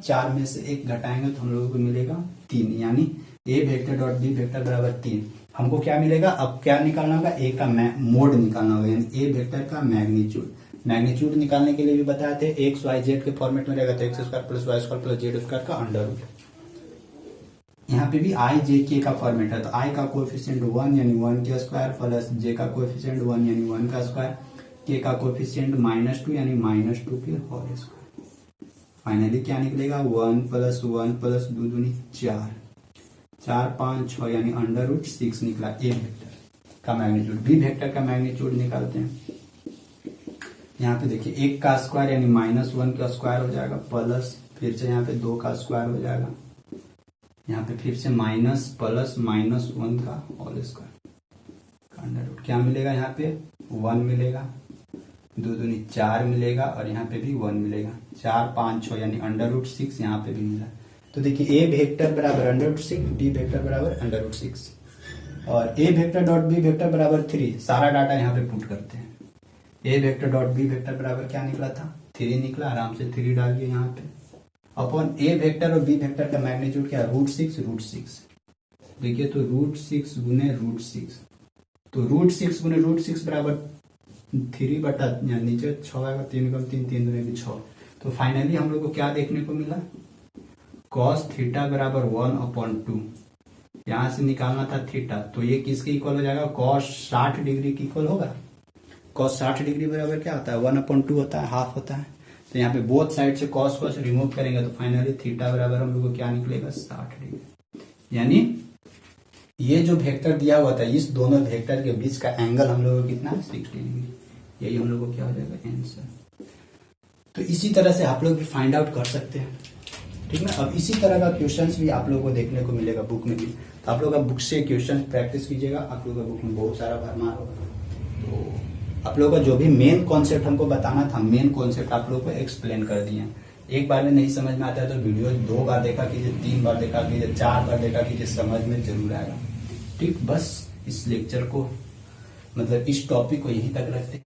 4 में से 1 घटाएंगे तो हम लोगों को मिलेगा 3। यानी ए वेक्टर डॉट बी वेक्टर बराबर 3। हमको क्या मिलेगा, अब क्या निकालना होगा, ए का मोड निकालना होगा यानी ए वेक्टर का मैग्नीट्यूड निकालने के लिए भी बताए थे एक्स वाई जेड के फॉर्मेट में रहेगा तो x² + y² + z² का अंडर रूट। यहाँ पे भी आई जे के का फॉर्मेट है तो आई का कोएफिशिएंट 1 यानी 1 का स्क्वायर प्लस जे का कोएफिशिएंट 1 यानी 1 का स्क्वायर, के का कोएफिशिएंट -2 यानी -2 के होल स्क्वायर। फाइनली क्या निकलेगा, 1 + 1 + 2 दूनी 4 4 5 6 यानी √6 निकला ए वेक्टर का मैग्नीट्यूड। बी वेक्टर का मैग्नीट्यूड निकालते हैं। यहाँ पे देखिए 1 का स्क्वायर यानी -1 का स्क्वायर हो जाएगा प्लस फिर से यहाँ पे 2 का स्क्वायर हो जाएगा, यहाँ पे फिर से माइनस प्लस -1 का होल स्क्वायर का अंडर रूट। क्या मिलेगा, यहाँ पे 1 मिलेगा, 2 दूनी 4 मिलेगा और यहाँ पे भी 1 मिलेगा। 4 5 6 यानी √6 यहाँ पे भी मिला। तो देखिए ए वेक्टर बराबर √6, बी वेक्टर बराबर √6 और ए वेक्टर डॉट बी वेक्टर बराबर 3। सारा डाटा यहाँ पे पुट करते हैं। A vector dot B vector बराबर क्या निकला था, 3 निकला। आराम से 3 डालिए यहाँ पे अपॉन ए वेक्टर और बी वेक्टर का मैग्नीट्यूड क्या, √6। देखिए तो √6 गुने √6 तो √6 गुने √6 बराबर 3 बटा नीचे 6 आएगा, 3 कम 3 3 दूने भी 6। तो फाइनली हम लोग को क्या देखने को मिला, cos थीटा बराबर 1/2। यहां से निकालना था थीटा तो ये किसके इक्वल हो जाएगा, cos 60 डिग्री के इक्वल होगा। cos 60 डिग्री बराबर क्या होता है, 1/2 होता है, हाफ होता है। तो यहाँ पे बोथ साइड से cos को रिमूव करेंगे तो फाइनली थीटा बराबर हम लोग को क्या निकलेगा, 60 डिग्री। यानी ये जो वेक्टर दिया हुआ था इस दोनों वेक्टर के बीच का एंगल हम लोग को कितना, 60 डिग्री। यही हम लोग को क्या हो जाएगा आंसर। तो इसी तरह से आप लोग भी फाइंड आउट कर सकते हैं। ठीक ना, अब इसी तरह का क्वेश्चंस भी आप लोगों को देखने को मिलेगा बुक में भी। तो आप लोग का बुक से क्वेश्चन प्रैक्टिस कीजिएगा, आप लोग का बुक में बहुत सारा भरमार होगा। तो आप लोग का जो भी मेन कॉन्सेप्ट हमको बताना था, मेन कॉन्सेप्ट आप लोग को एक्सप्लेन कर दिए। एक बार में नहीं समझ में आता है तो वीडियो 2 बार देखा कीजिए, 3 बार देखा कीजिए, 4 बार देखा कीजिए, समझ में जरूर आएगा। ठीक, बस इस लेक्चर को मतलब इस टॉपिक को यहीं तक रखते हैं।